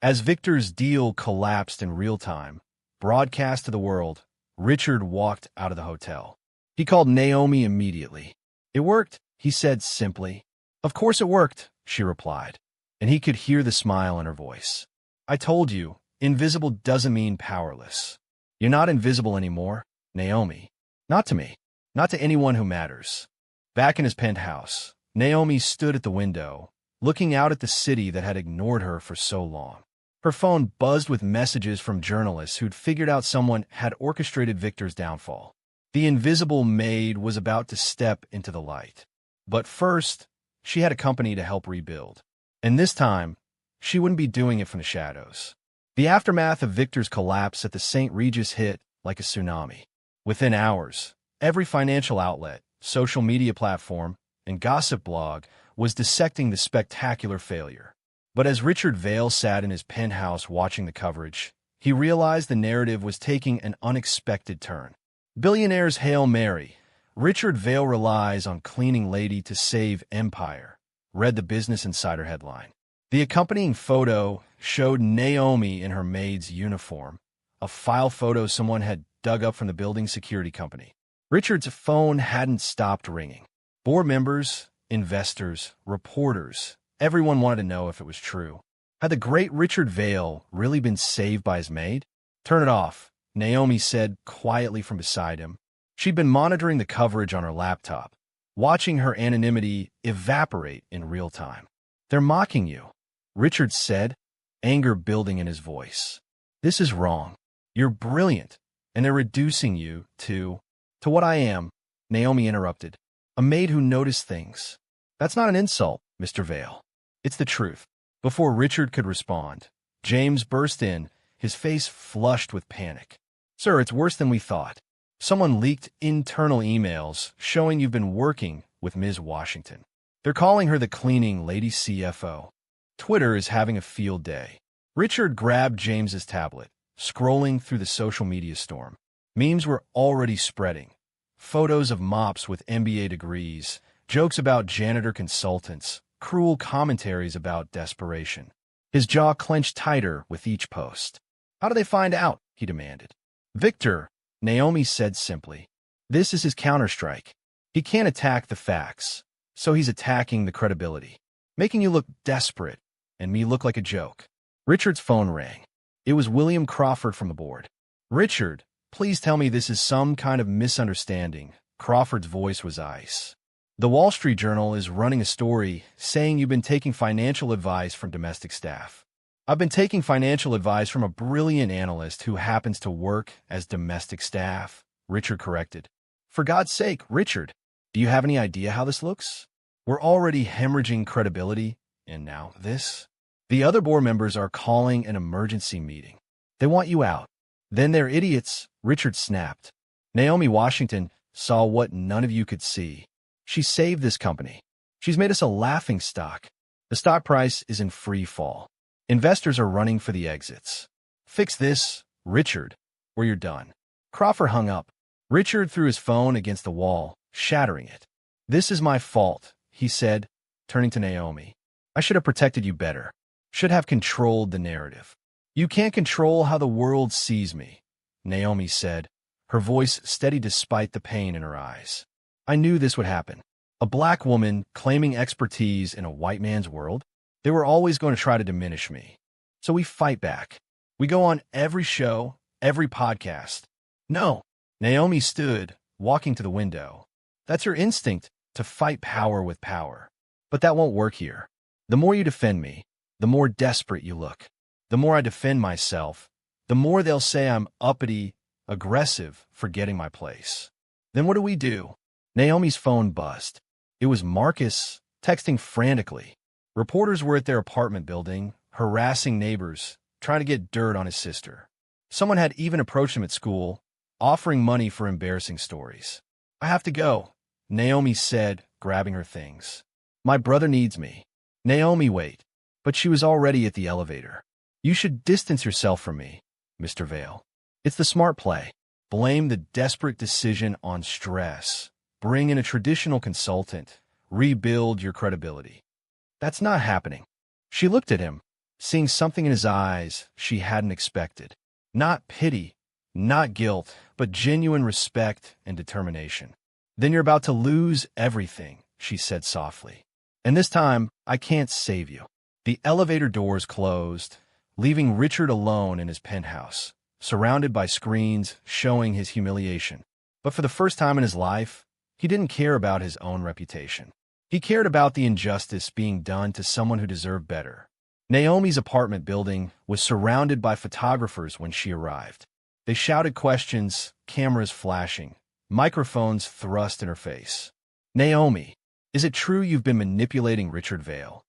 As Victor's deal collapsed in real time, broadcast to the world, Richard walked out of the hotel. He called Naomi immediately. "It worked," he said simply. "Of course it worked," she replied, and he could hear the smile in her voice. "I told you, invisible doesn't mean powerless. You're not invisible anymore, Naomi. Not to me. Not to anyone who matters." Back in his penthouse, Naomi stood at the window, looking out at the city that had ignored her for so long. Her phone buzzed with messages from journalists who'd figured out someone had orchestrated Victor's downfall. The invisible Maid was about to step into the light. But first, she had a company to help rebuild. And this time, she wouldn't be doing it from the shadows. The aftermath of Victor's collapse at the St. Regis hit like a tsunami. Within hours, every financial outlet, social media platform, and gossip blog was dissecting the spectacular failure. But as Richard Vail sat in his penthouse watching the coverage, he realized the narrative was taking an unexpected turn. Billionaire's Hail Mary. Richard Vail relies on cleaning lady to save empire, read the Business Insider headline. The accompanying photo showed Naomi in her maid's uniform, a file photo someone had dug up from the building security company. Richard's phone hadn't stopped ringing. Board members, investors, reporters, everyone wanted to know if it was true. Had the great Richard Vail really been saved by his maid? "Turn it off," Naomi said quietly from beside him. She'd been monitoring the coverage on her laptop, watching her anonymity evaporate in real time. "They're mocking you," Richard said, anger building in his voice. "This is wrong. You're brilliant, and they're reducing you to what I am," Naomi interrupted. "A maid who noticed things. That's not an insult, Mr. Vail. It's the truth." Before Richard could respond, James burst in, his face flushed with panic. "Sir, it's worse than we thought. Someone leaked internal emails showing you've been working with Ms. Washington. They're calling her the cleaning lady CFO. Twitter is having a field day." Richard grabbed James's tablet, scrolling through the social media storm. Memes were already spreading. Photos of mops with MBA degrees, jokes about janitor consultants, cruel commentaries about desperation. His jaw clenched tighter with each post. "How do they find out?" he demanded. "Victor," Naomi said simply. "This is his counterstrike. He can't attack the facts, so he's attacking the credibility, making you look desperate and me look like a joke." Richard's phone rang. It was William Crawford from the board. "Richard, please tell me this is some kind of misunderstanding." Crawford's voice was ice. "The Wall Street Journal is running a story saying you've been taking financial advice from domestic staff." "I've been taking financial advice from a brilliant analyst who happens to work as domestic staff," Richard corrected. "For God's sake, Richard, do you have any idea how this looks? We're already hemorrhaging credibility, and now this?" "The other board members are calling an emergency meeting. They want you out." "Then they're idiots," Richard snapped. "Naomi Washington saw what none of you could see. She saved this company. She's made us a laughingstock. The stock price is in free fall. Investors are running for the exits. Fix this, Richard, or you're done." Crawford hung up. Richard threw his phone against the wall, shattering it. "This is my fault," he said, turning to Naomi. "I should have protected you better. Should have controlled the narrative." "You can't control how the world sees me," Naomi said, her voice steady despite the pain in her eyes. "I knew this would happen. A black woman claiming expertise in a white man's world? They were always going to try to diminish me. So we fight back. We go on every show, every podcast." "No." Naomi stood, walking to the window. "That's your instinct, to fight power with power. But that won't work here. The more you defend me, the more desperate you look. The more I defend myself, the more they'll say I'm uppity, aggressive, forgetting my place. Then what do we do?" Naomi's phone buzzed. It was Marcus, texting frantically. Reporters were at their apartment building, harassing neighbors, trying to get dirt on his sister. Someone had even approached him at school, offering money for embarrassing stories. "I have to go," Naomi said, grabbing her things. My brother needs me. Naomi, wait. But she was already at the elevator. You should distance yourself from me, Mr. Vale. It's the smart play. Blame the desperate decision on stress. Bring in a traditional consultant. Rebuild your credibility. That's not happening. She looked at him, seeing something in his eyes she hadn't expected. Not pity, not guilt, but genuine respect and determination. Then you're about to lose everything, she said softly. And this time, I can't save you. The elevator doors closed, leaving Richard alone in his penthouse, surrounded by screens showing his humiliation. But for the first time in his life, he didn't care about his own reputation. He cared about the injustice being done to someone who deserved better. Naomi's apartment building was surrounded by photographers when she arrived. They shouted questions, cameras flashing, microphones thrust in her face. Naomi, is it true you've been manipulating Richard Vale?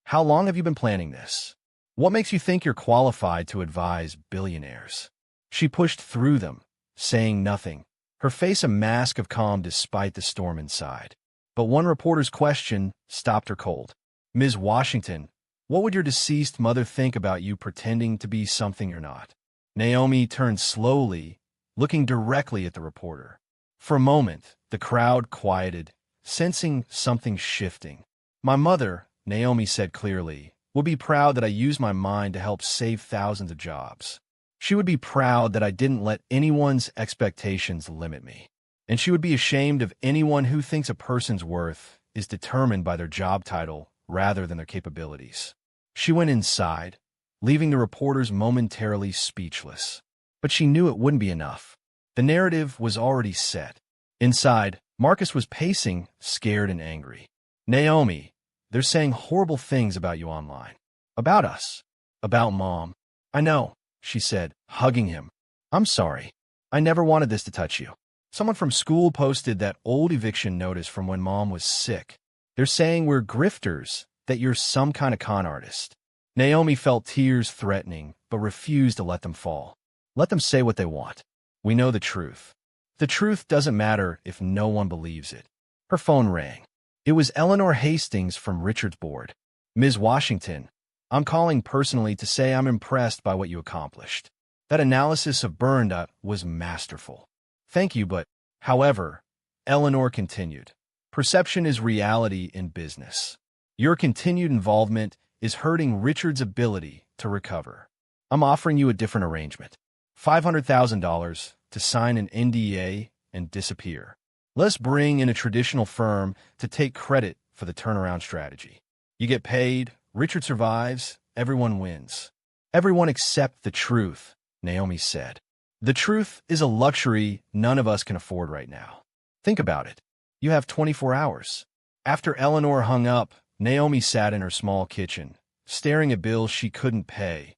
How long have you been planning this? What makes you think you're qualified to advise billionaires? She pushed through them, saying nothing, her face a mask of calm despite the storm inside. But one reporter's question stopped her cold. Ms. Washington, what would your deceased mother think about you pretending to be something you're not? Naomi turned slowly, looking directly at the reporter. For a moment, the crowd quieted, sensing something shifting. My mother, Naomi said clearly, would be proud that I used my mind to help save thousands of jobs. She would be proud that I didn't let anyone's expectations limit me. And she would be ashamed of anyone who thinks a person's worth is determined by their job title rather than their capabilities. She went inside, leaving the reporters momentarily speechless. But she knew it wouldn't be enough. The narrative was already set. Inside, Marcus was pacing, scared and angry. Naomi, they're saying horrible things about you online. About us. About Mom. I know, she said, hugging him. I'm sorry. I never wanted this to touch you. Someone from school posted that old eviction notice from when Mom was sick. They're saying we're grifters, that you're some kind of con artist. Naomi felt tears threatening, but refused to let them fall. Let them say what they want. We know the truth. The truth doesn't matter if no one believes it. Her phone rang. It was Eleanor Hastings from Richard's board. Ms. Washington, I'm calling personally to say I'm impressed by what you accomplished. That analysis of Burnda was masterful. Thank you, but, however, Eleanor continued, perception is reality in business. Your continued involvement is hurting Richard's ability to recover. I'm offering you a different arrangement. $500,000 to sign an NDA and disappear. Let's bring in a traditional firm to take credit for the turnaround strategy. You get paid, Richard survives, everyone wins. Everyone except the truth, Naomi said. The truth is a luxury none of us can afford right now. Think about it. You have 24 hours. After Eleanor hung up, Naomi sat in her small kitchen, staring at bills she couldn't pay,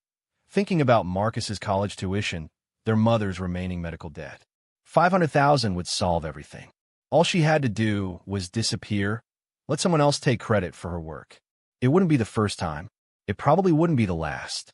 thinking about Marcus's college tuition, their mother's remaining medical debt. $500,000 would solve everything. All she had to do was disappear, let someone else take credit for her work. It wouldn't be the first time. It probably wouldn't be the last.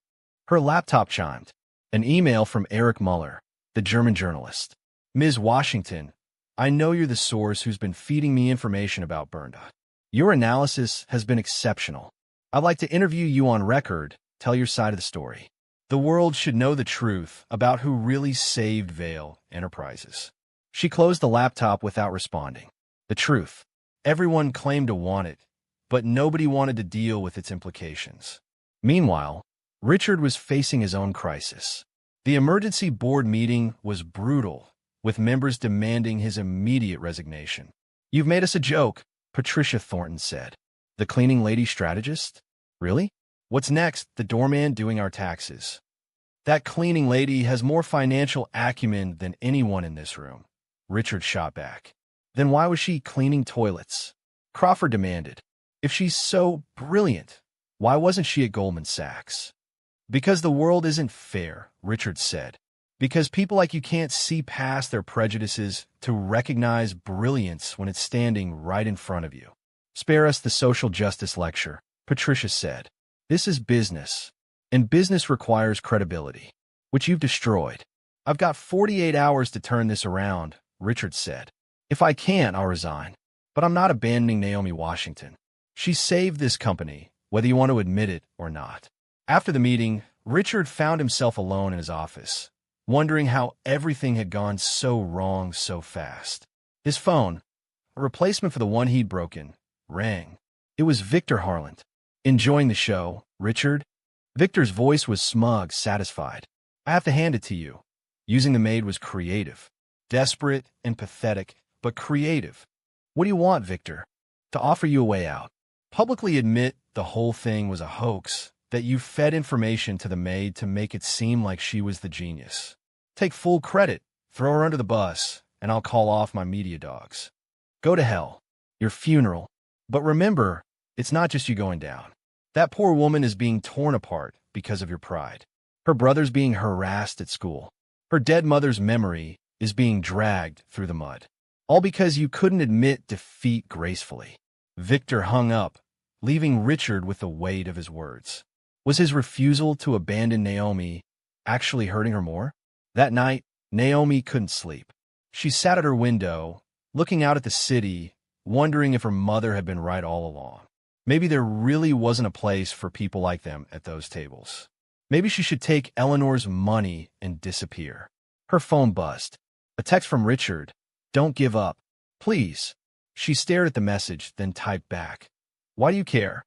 Her laptop chimed. An email from Eric Muller, the German journalist. Ms. Washington, I know you're the source who's been feeding me information about Burnda. Your analysis has been exceptional. I'd like to interview you on record, tell your side of the story. The world should know the truth about who really saved Vale Enterprises. She closed the laptop without responding. The truth. Everyone claimed to want it, but nobody wanted to deal with its implications. Meanwhile, Richard was facing his own crisis. The emergency board meeting was brutal, with members demanding his immediate resignation. You've made us a joke, Patricia Thornton said. The cleaning lady strategist? Really? What's next? The doorman doing our taxes. That cleaning lady has more financial acumen than anyone in this room, Richard shot back. Then why was she cleaning toilets? Crawford demanded. If she's so brilliant, why wasn't she at Goldman Sachs? Because the world isn't fair, Richard said. Because people like you can't see past their prejudices to recognize brilliance when it's standing right in front of you. Spare us the social justice lecture, Patricia said. This is business, and business requires credibility, which you've destroyed. I've got 48 hours to turn this around, Richard said. If I can't, I'll resign. But I'm not abandoning Naomi Washington. She saved this company, whether you want to admit it or not. After the meeting, Richard found himself alone in his office, wondering how everything had gone so wrong so fast. His phone, a replacement for the one he'd broken, rang. It was Victor Harland. "Enjoying the show, Richard?" Victor's voice was smug, satisfied. "I have to hand it to you. Using the Maid was creative. Desperate and pathetic, but creative. What do you want, Victor?" "To offer you a way out. Publicly admit the whole thing was a hoax, that you fed information to the Maid to make it seem like she was the genius. Take full credit, throw her under the bus, and I'll call off my media dogs. Go to hell. Your funeral. But remember, it's not just you going down. That poor woman is being torn apart because of your pride. Her brother's being harassed at school. Her dead mother's memory is being dragged through the mud. All because you couldn't admit defeat gracefully." Victor hung up, leaving Richard with the weight of his words. Was his refusal to abandon Naomi actually hurting her more? That night, Naomi couldn't sleep. She sat at her window, looking out at the city, wondering if her mother had been right all along. Maybe there really wasn't a place for people like them at those tables. Maybe she should take Eleanor's money and disappear. Her phone buzzed. A text from Richard. "Don't give up. Please." She stared at the message, then typed back. "Why do you care?"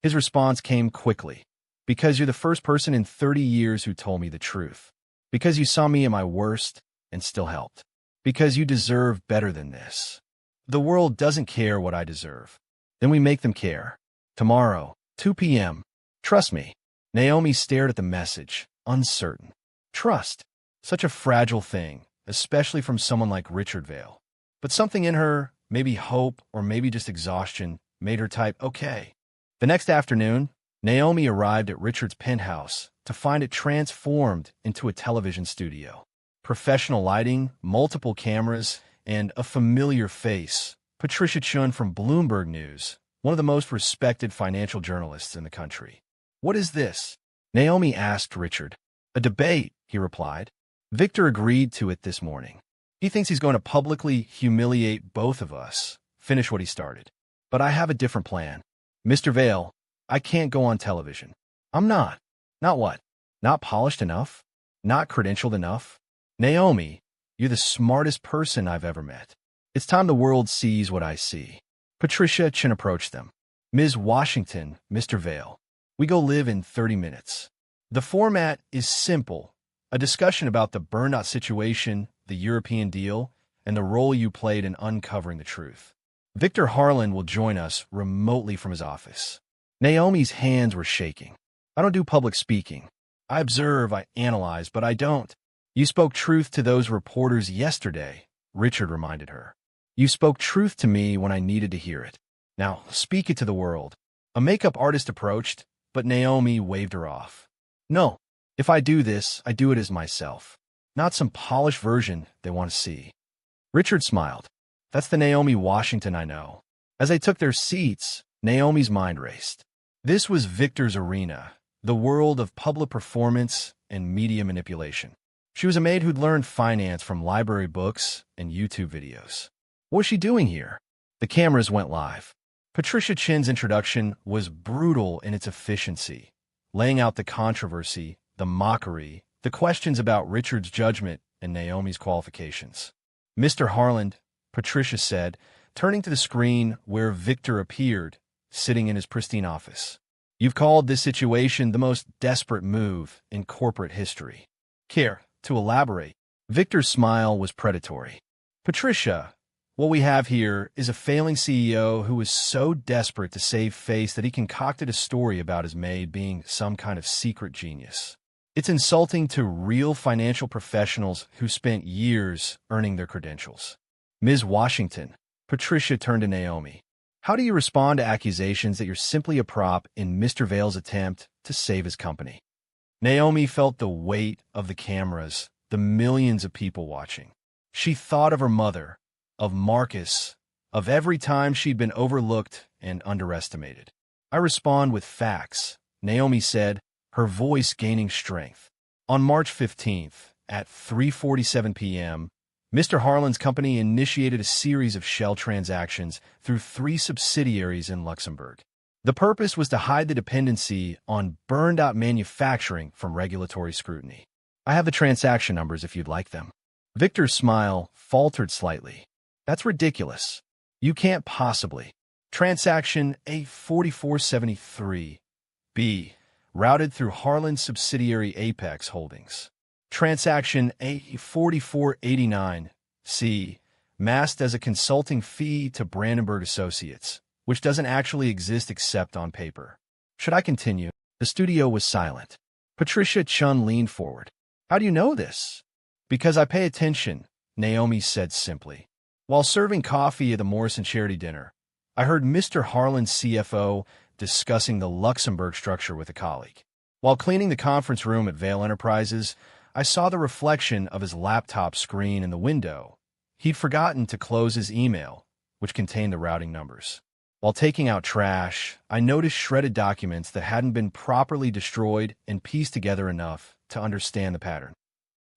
His response came quickly. "Because you're the first person in 30 years who told me the truth. Because you saw me at my worst and still helped. Because you deserve better than this. The world doesn't care what I deserve. Then we make them care. Tomorrow, 2 p.m. Trust me." Naomi stared at the message, uncertain. Trust. Such a fragile thing, especially from someone like Richard Vale. But something in her, maybe hope or maybe just exhaustion, made her type, "Okay." The next afternoon, Naomi arrived at Richard's penthouse to find it transformed into a television studio. Professional lighting, multiple cameras, and a familiar face, Patricia Chun from Bloomberg News, one of the most respected financial journalists in the country. "What is this?" Naomi asked Richard. "A debate," he replied. "Victor agreed to it this morning. He thinks he's going to publicly humiliate both of us, finish what he started. But I have a different plan. Mr. Vale, I can't go on television. I'm not. Not what? Not polished enough? Not credentialed enough? Naomi, you're the smartest person I've ever met. It's time the world sees what I see." Patricia Chin approached them. "Ms. Washington, Mr. Vale, we go live in 30 minutes. The format is simple. A discussion about the burnout situation, the European deal, and the role you played in uncovering the truth. Victor Harland will join us remotely from his office." Naomi's hands were shaking. "I don't do public speaking. I observe, I analyze, but I don't." "You spoke truth to those reporters yesterday," Richard reminded her. "You spoke truth to me when I needed to hear it. Now, speak it to the world." A makeup artist approached, but Naomi waved her off. "No. If I do this, I do it as myself. Not some polished version they want to see." Richard smiled. "That's the Naomi Washington I know." As they took their seats, Naomi's mind raced. This was Victor's arena, the world of public performance and media manipulation. She was a maid who'd learned finance from library books and YouTube videos. What was she doing here? The cameras went live. Patricia Chin's introduction was brutal in its efficiency, laying out the controversy, the mockery, the questions about Richard's judgment and Naomi's qualifications. "Mr. Harland," Patricia said, turning to the screen where Victor appeared, sitting in his pristine office. "You've called this situation the most desperate move in corporate history. Care to elaborate?" Victor's smile was predatory. "Patricia, what we have here is a failing CEO who was so desperate to save face that he concocted a story about his maid being some kind of secret genius. It's insulting to real financial professionals who spent years earning their credentials." "Ms. Washington," Patricia turned to Naomi, "how do you respond to accusations that you're simply a prop in Mr. Vale's attempt to save his company?" Naomi felt the weight of the cameras, the millions of people watching. She thought of her mother, of Marcus, of every time she'd been overlooked and underestimated. "I respond with facts," Naomi said, her voice gaining strength. "On March 15th, at 3:47 p.m., Mr. Harlan's company initiated a series of shell transactions through 3 subsidiaries in Luxembourg. The purpose was to hide the dependency on burned-out manufacturing from regulatory scrutiny. I have the transaction numbers if you'd like them. Victor's smile faltered slightly. That's ridiculous. You can't possibly. Transaction A4473. B. Routed through Harlan's subsidiary Apex Holdings. Transaction A4489. C. Masked as a consulting fee to Brandenburg Associates, which doesn't actually exist except on paper. Should I continue? The studio was silent. Patricia Chun leaned forward. How do you know this? Because I pay attention, Naomi said simply. While serving coffee at the Morrison charity dinner, I heard Mr. Harlan's CFO discussing the Luxembourg structure with a colleague. While cleaning the conference room at Vail Enterprises, I saw the reflection of his laptop screen in the window. He'd forgotten to close his email, which contained the routing numbers. While taking out trash, I noticed shredded documents that hadn't been properly destroyed and pieced together enough to understand the pattern.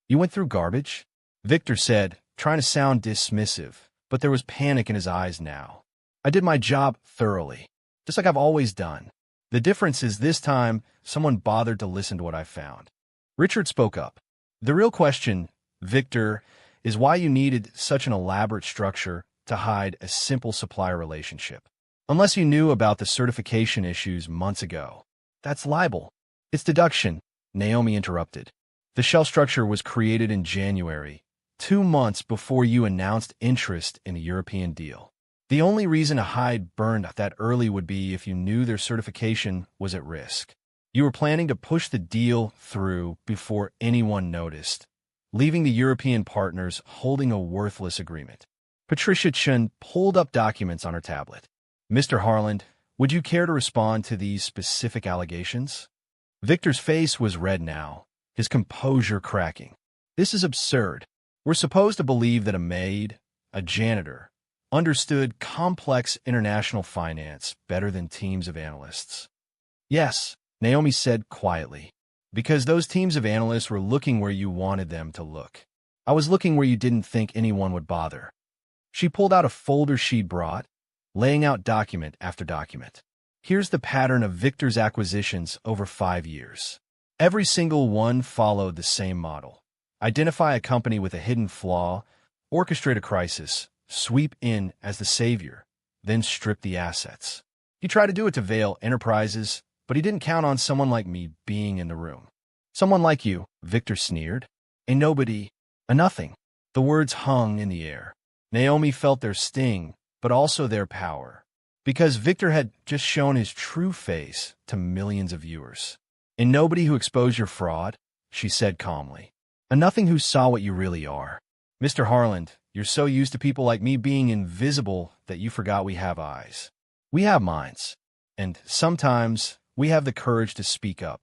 You went through garbage? Victor said, trying to sound dismissive, but there was panic in his eyes now. I did my job thoroughly, just like I've always done. The difference is this time, someone bothered to listen to what I found. Richard spoke up. The real question, Victor, is why you needed such an elaborate structure to hide a simple supplier relationship. Unless you knew about the certification issues months ago. That's libel. It's deduction, Naomi interrupted. The shell structure was created in January, 2 months before you announced interest in a European deal. The only reason to hide burned that early would be if you knew their certification was at risk. You were planning to push the deal through before anyone noticed, leaving the European partners holding a worthless agreement. Patricia Chun pulled up documents on her tablet. Mr. Harlan, would you care to respond to these specific allegations? Victor's face was red now, his composure cracking. This is absurd. We're supposed to believe that a maid, a janitor, understood complex international finance better than teams of analysts. Yes, Naomi said quietly, because those teams of analysts were looking where you wanted them to look. I was looking where you didn't think anyone would bother. She pulled out a folder she'd brought, laying out document after document. Here's the pattern of Victor's acquisitions over 5 years. Every single one followed the same model. Identify a company with a hidden flaw, orchestrate a crisis, sweep in as the savior, then strip the assets. He tried to do it to Vail Enterprises, but he didn't count on someone like me being in the room. Someone like you, Victor sneered. A nobody, a nothing. The words hung in the air. Naomi felt their sting, but also their power, because Victor had just shown his true face to millions of viewers. A nobody who exposed your fraud, she said calmly. A nothing who saw what you really are. Mr. Harlan, you're so used to people like me being invisible that you forgot we have eyes. We have minds, and sometimes we have the courage to speak up.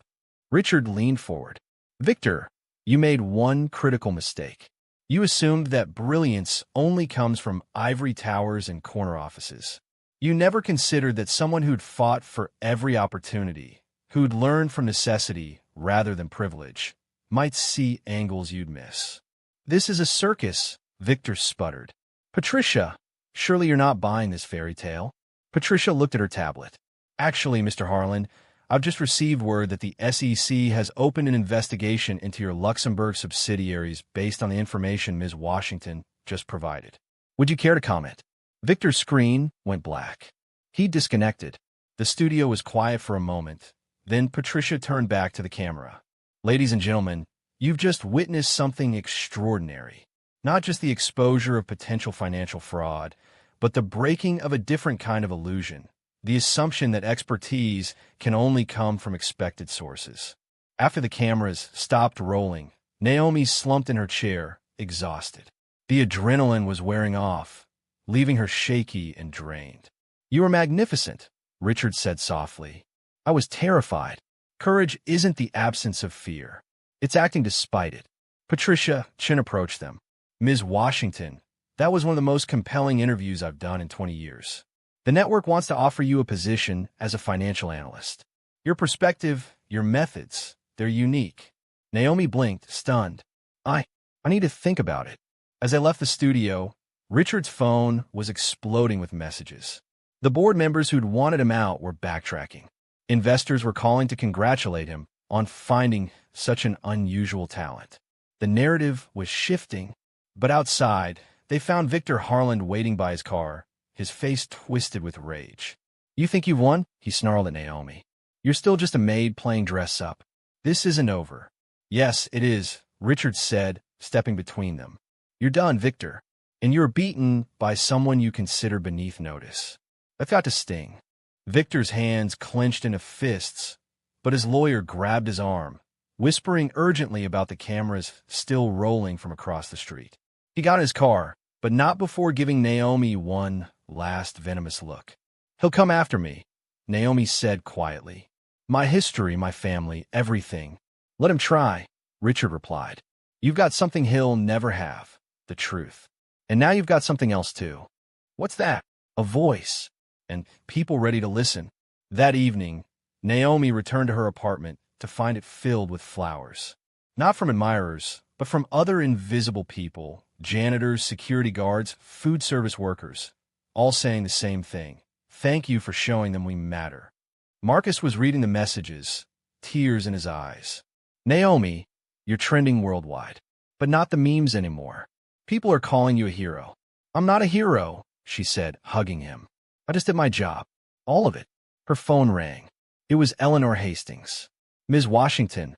Richard leaned forward. Victor, you made one critical mistake. You assumed that brilliance only comes from ivory towers and corner offices. You never considered that someone who'd fought for every opportunity, who'd learned from necessity rather than privilege, might see angles you'd miss. This is a circus, Victor sputtered. Patricia, surely you're not buying this fairy tale? Patricia looked at her tablet. Actually, Mr. Harlan, I've just received word that the SEC has opened an investigation into your Luxembourg subsidiaries based on the information Ms. Washington just provided. Would you care to comment? Victor's screen went black. He disconnected. The studio was quiet for a moment. Then Patricia turned back to the camera. Ladies and gentlemen, you've just witnessed something extraordinary. Not just the exposure of potential financial fraud, but the breaking of a different kind of illusion. The assumption that expertise can only come from expected sources. After the cameras stopped rolling, Naomi slumped in her chair, exhausted. The adrenaline was wearing off, leaving her shaky and drained. You were magnificent, Richard said softly. I was terrified. Courage isn't the absence of fear. It's acting despite it. Patricia Chin approached them. Ms. Washington, that was one of the most compelling interviews I've done in 20 years. The network wants to offer you a position as a financial analyst. Your perspective, your methods, they're unique. Naomi blinked, stunned. I need to think about it. As they left the studio, Richard's phone was exploding with messages. The board members who'd wanted him out were backtracking. Investors were calling to congratulate him on finding such an unusual talent. The narrative was shifting, but outside, they found Victor Harland waiting by his car, his face twisted with rage. "You think you've won?" he snarled at Naomi. "You're still just a maid playing dress-up. This isn't over." "Yes, it is," Richard said, stepping between them. "You're done, Victor, and you're beaten by someone you consider beneath notice. That's got to sting." Victor's hands clenched into fists, but his lawyer grabbed his arm, whispering urgently about the cameras still rolling from across the street. He got in his car, but not before giving Naomi one last venomous look. "He'll come after me," Naomi said quietly. "My history, my family, everything. Let him try," Richard replied. "You've got something he'll never have, the truth. And now you've got something else too." "What's that?" "A voice. And people ready to listen." That evening, Naomi returned to her apartment to find it filled with flowers. Not from admirers, but from other invisible people, janitors, security guards, food service workers, all saying the same thing. "Thank you for showing them we matter." Marcus was reading the messages, tears in his eyes. "Naomi, you're trending worldwide. But not the memes anymore. People are calling you a hero." "I'm not a hero," she said, hugging him. "I just did my job. All of it." Her phone rang. It was Eleanor Hastings. "Ms. Washington,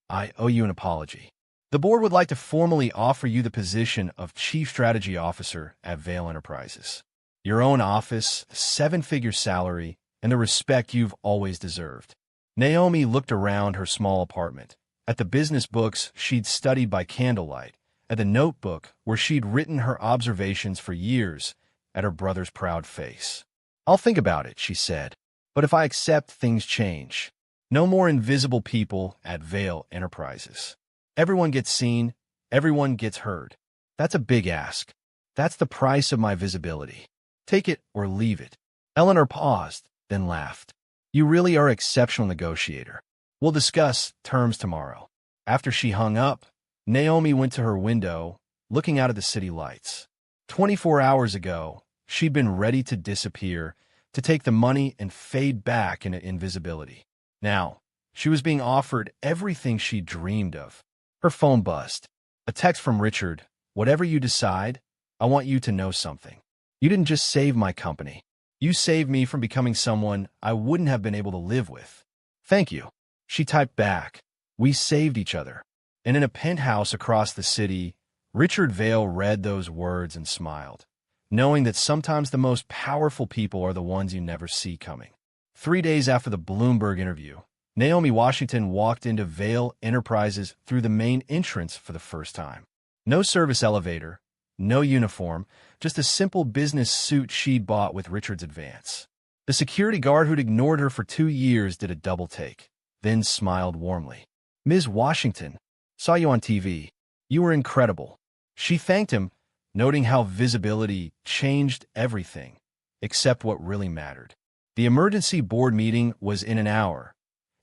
I owe you an apology. The board would like to formally offer you the position of Chief Strategy Officer at Vail Enterprises. Your own office, seven-figure salary, and the respect you've always deserved." Naomi looked around her small apartment, at the business books she'd studied by candlelight, at the notebook where she'd written her observations for years, at her brother's proud face. "I'll think about it," she said. "But if I accept, things change. No more invisible people at Vail Enterprises. Everyone gets seen, everyone gets heard. That's a big ask. That's the price of my visibility. Take it or leave it." Eleanor paused, then laughed. "You really are an exceptional negotiator. We'll discuss terms tomorrow." After she hung up, Naomi went to her window, looking out at the city lights. 24 hours ago, she'd been ready to disappear, to take the money and fade back into invisibility. Now, she was being offered everything she dreamed of. Her phone buzzed. A text from Richard. "Whatever you decide, I want you to know something. You didn't just save my company. You saved me from becoming someone I wouldn't have been able to live with. Thank you." She typed back, "We saved each other." And in a penthouse across the city, Richard Vail read those words and smiled, knowing that sometimes the most powerful people are the ones you never see coming. 3 days after the Bloomberg interview, Naomi Washington walked into Vail Enterprises through the main entrance for the first time. No service elevator, no uniform, just a simple business suit she'd bought with Richard's advance. The security guard who'd ignored her for 2 years did a double take, then smiled warmly. "Ms. Washington, saw you on TV. You were incredible." She thanked him, noting how visibility changed everything, except what really mattered. The emergency board meeting was in an hour,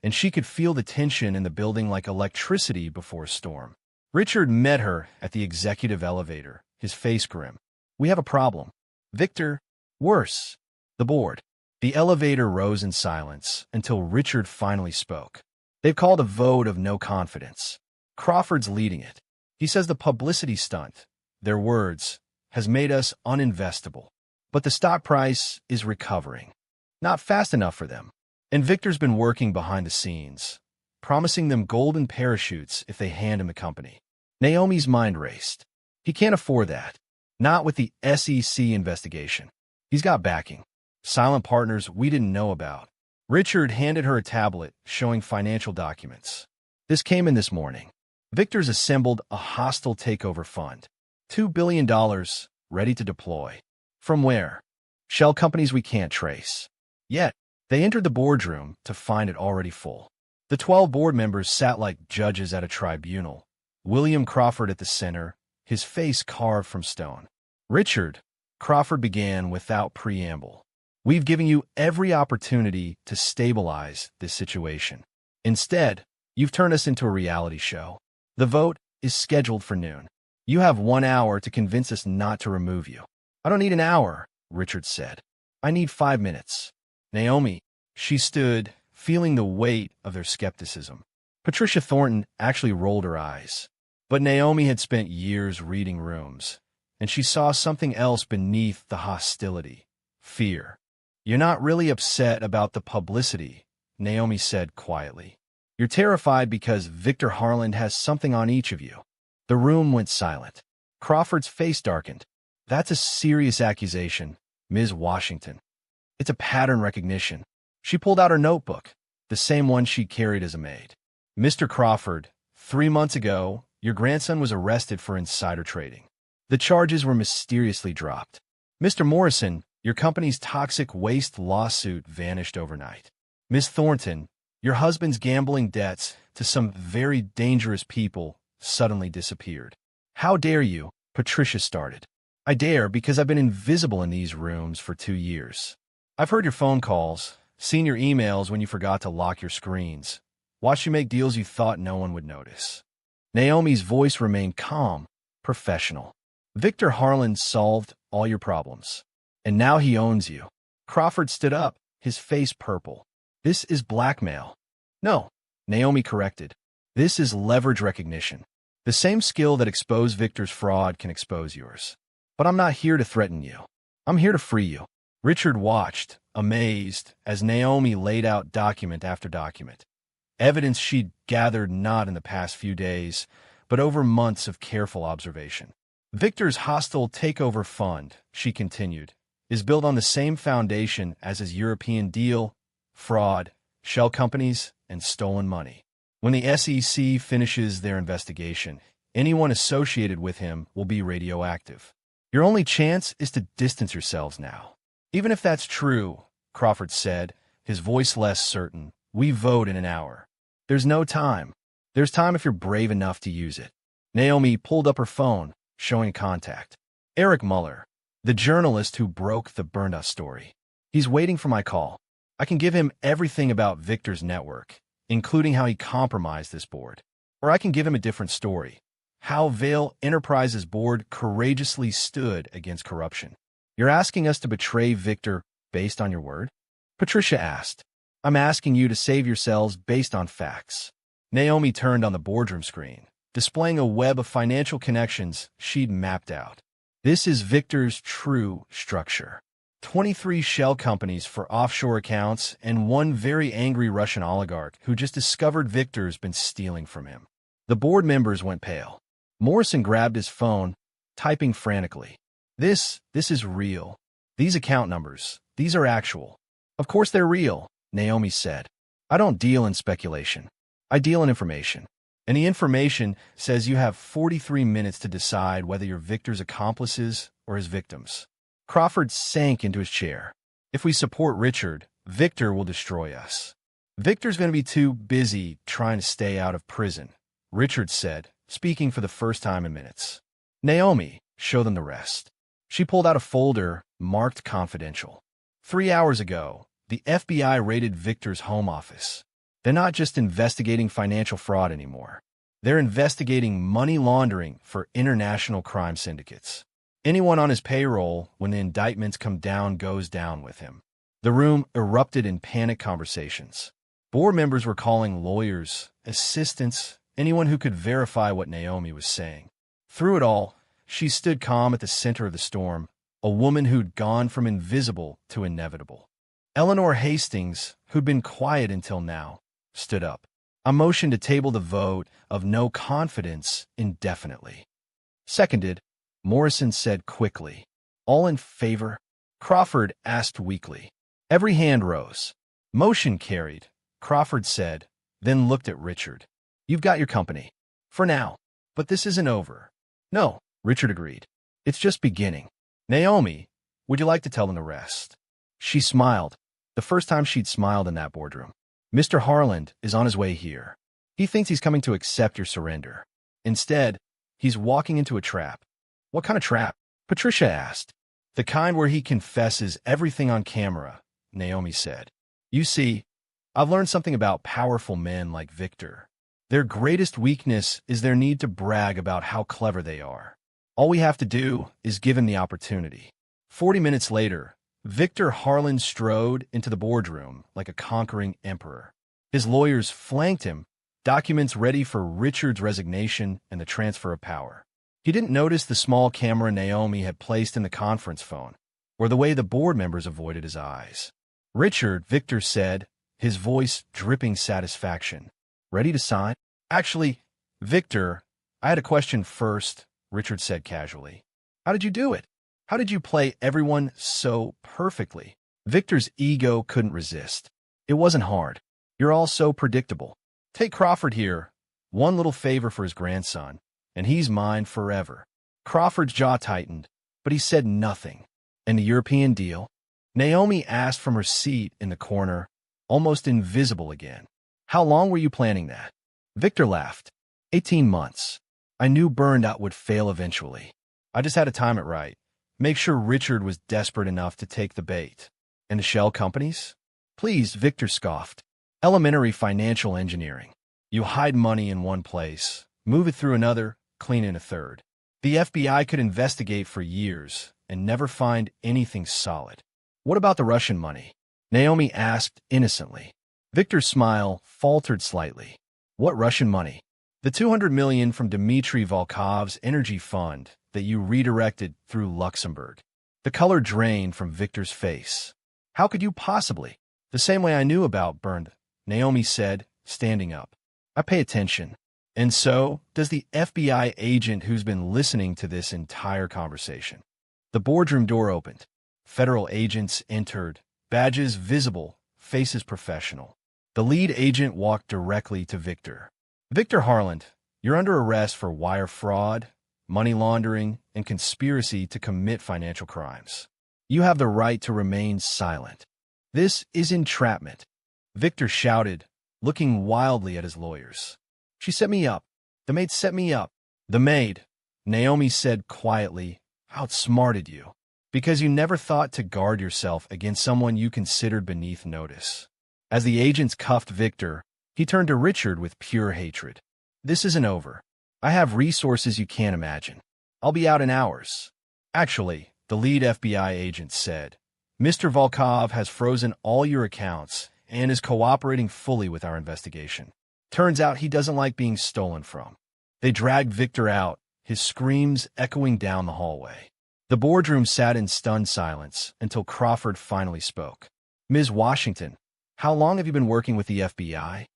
and she could feel the tension in the building like electricity before a storm. Richard met her at the executive elevator, his face grim. "We have a problem." "Victor, worse." "The board." The elevator rose in silence until Richard finally spoke. "They've called a vote of no confidence. Crawford's leading it. He says the publicity stunt, their words, has made us uninvestable. But the stock price is recovering. Not fast enough for them. And Victor's been working behind the scenes, promising them golden parachutes if they hand him the company." Naomi's mind raced. "He can't afford that. Not with the SEC investigation. He's got backing. Silent partners we didn't know about." Richard handed her a tablet showing financial documents. "This came in this morning. Victor's assembled a hostile takeover fund. $2 billion ready to deploy. From where? Shell companies we can't trace. Yet, they entered the boardroom to find it already full. The 12 board members sat like judges at a tribunal. William Crawford at the center, his face carved from stone. "Richard," Crawford began without preamble, "we've given you every opportunity to stabilize this situation. Instead, you've turned us into a reality show. The vote is scheduled for noon. You have 1 hour to convince us not to remove you. I don't need an hour, Richard said. I need 5 minutes. Naomi, she stood, feeling the weight of their skepticism. Patricia Thornton actually rolled her eyes. But Naomi had spent years reading rooms, and she saw something else beneath the hostility: fear. You're not really upset about the publicity, Naomi said quietly. You're terrified because Victor Harland has something on each of you. The room went silent. Crawford's face darkened. That's a serious accusation, Ms. Washington. It's a pattern recognition. She pulled out her notebook, the same one she carried as a maid. Mr. Crawford, 3 months ago, your grandson was arrested for insider trading. The charges were mysteriously dropped. Mr. Morrison, your company's toxic waste lawsuit vanished overnight. Miss Thornton, your husband's gambling debts to some very dangerous people suddenly disappeared. How dare you? Patricia started. I dare because I've been invisible in these rooms for 2 years. I've heard your phone calls, seen your emails when you forgot to lock your screens, watched you make deals you thought no one would notice. Naomi's voice remained calm, professional. Victor Harland solved all your problems, and now he owns you. Crawford stood up, his face purple. This is blackmail. No, Naomi corrected. This is leverage recognition. The same skill that exposed Victor's fraud can expose yours. But I'm not here to threaten you. I'm here to free you. Richard watched, amazed, as Naomi laid out document after document. Evidence she'd gathered not in the past few days, but over months of careful observation. Victor's hostile takeover fund, she continued, is built on the same foundation as his European deal: fraud, shell companies, and stolen money. When the SEC finishes their investigation, anyone associated with him will be radioactive. Your only chance is to distance yourselves now. Even if that's true, Crawford said, his voice less certain, we vote in an hour. There's no time. There's time if you're brave enough to use it. Naomi pulled up her phone, showing contact. Eric Muller, the journalist who broke the Burndup story. He's waiting for my call. I can give him everything about Victor's network, including how he compromised this board. Or I can give him a different story: how Vail Enterprises' board courageously stood against corruption. You're asking us to betray Victor based on your word? Patricia asked. I'm asking you to save yourselves based on facts. Naomi turned on the boardroom screen, displaying a web of financial connections she'd mapped out. This is Victor's true structure. 23 shell companies for offshore accounts and one very angry Russian oligarch who just discovered Victor's been stealing from him. The board members went pale. Morrison grabbed his phone, typing frantically. This is real. These account numbers, these are actual. Of course they're real, Naomi said. I don't deal in speculation. I deal in information. And the information says you have 43 minutes to decide whether you're Victor's accomplices or his victims. Crawford sank into his chair. If we support Richard, Victor will destroy us. Victor's going to be too busy trying to stay out of prison, Richard said, speaking for the first time in minutes. Naomi, show them the rest. She pulled out a folder marked confidential. 3 hours ago, the FBI raided Victor's home office. They're not just investigating financial fraud anymore. They're investigating money laundering for international crime syndicates. Anyone on his payroll, when the indictments come down, goes down with him. The room erupted in panic conversations. Board members were calling lawyers, assistants, anyone who could verify what Naomi was saying. Through it all, she stood calm at the center of the storm, a woman who'd gone from invisible to inevitable. Eleanor Hastings, who'd been quiet until now, stood up. I motioned to table the vote of no confidence indefinitely. Seconded, Morrison said quickly. All in favor? Crawford asked weakly. Every hand rose. Motion carried, Crawford said, then looked at Richard. You've got your company. For now. But this isn't over. No, Richard agreed. It's just beginning. Naomi, would you like to tell them the rest? She smiled, the first time she'd smiled in that boardroom. Mr. Harland is on his way here. He thinks he's coming to accept your surrender. Instead, he's walking into a trap. What kind of trap? Patricia asked. The kind where he confesses everything on camera, Naomi said. You see, I've learned something about powerful men like Victor. Their greatest weakness is their need to brag about how clever they are. All we have to do is give him the opportunity. 40 minutes later, Victor Harlan strode into the boardroom like a conquering emperor. His lawyers flanked him, documents ready for Richard's resignation and the transfer of power. He didn't notice the small camera Naomi had placed in the conference phone, or the way the board members avoided his eyes. "Richard," Victor said, his voice dripping satisfaction. "Ready to sign?" "Actually, Victor, I had a question first," Richard said casually. "How did you do it? How did you play everyone so perfectly?" Victor's ego couldn't resist. "It wasn't hard. You're all so predictable. Take Crawford here. One little favor for his grandson, and he's mine forever." Crawford's jaw tightened, but he said nothing. "And the European deal?" Naomi asked from her seat in the corner, almost invisible again. "How long were you planning that?" Victor laughed. 18 months. I knew Burned Out would fail eventually. I just had to time it right. Make sure Richard was desperate enough to take the bait. "And the shell companies?" "Please," Victor scoffed. "Elementary financial engineering. You hide money in one place, move it through another, clean in a third. The FBI could investigate for years and never find anything solid." "What about the Russian money?" Naomi asked innocently. Victor's smile faltered slightly. "What Russian money?" "The $200 million from Dmitry Volkov's energy fund that you redirected through Luxembourg." The color drained from Victor's face. "How could you possibly?" "The same way I knew about Burned," Naomi said, standing up. "I pay attention. And so does the FBI agent who's been listening to this entire conversation." The boardroom door opened. Federal agents entered, badges visible, faces professional. The lead agent walked directly to Victor. "Victor Harlan, you're under arrest for wire fraud, money laundering, and conspiracy to commit financial crimes. You have the right to remain silent. This is entrapment," Victor shouted, looking wildly at his lawyers. "She set me up. The maid set me up." "The maid," Naomi said quietly, "outsmarted you, because you never thought to guard yourself against someone you considered beneath notice." As the agents cuffed Victor, he turned to Richard with pure hatred. "This isn't over. I have resources you can't imagine. I'll be out in hours." "Actually," the lead FBI agent said, "Mr. Volkov has frozen all your accounts and is cooperating fully with our investigation. Turns out he doesn't like being stolen from." They dragged Victor out, his screams echoing down the hallway. The boardroom sat in stunned silence until Crawford finally spoke. "Ms. Washington, how long have you been working with the FBI?"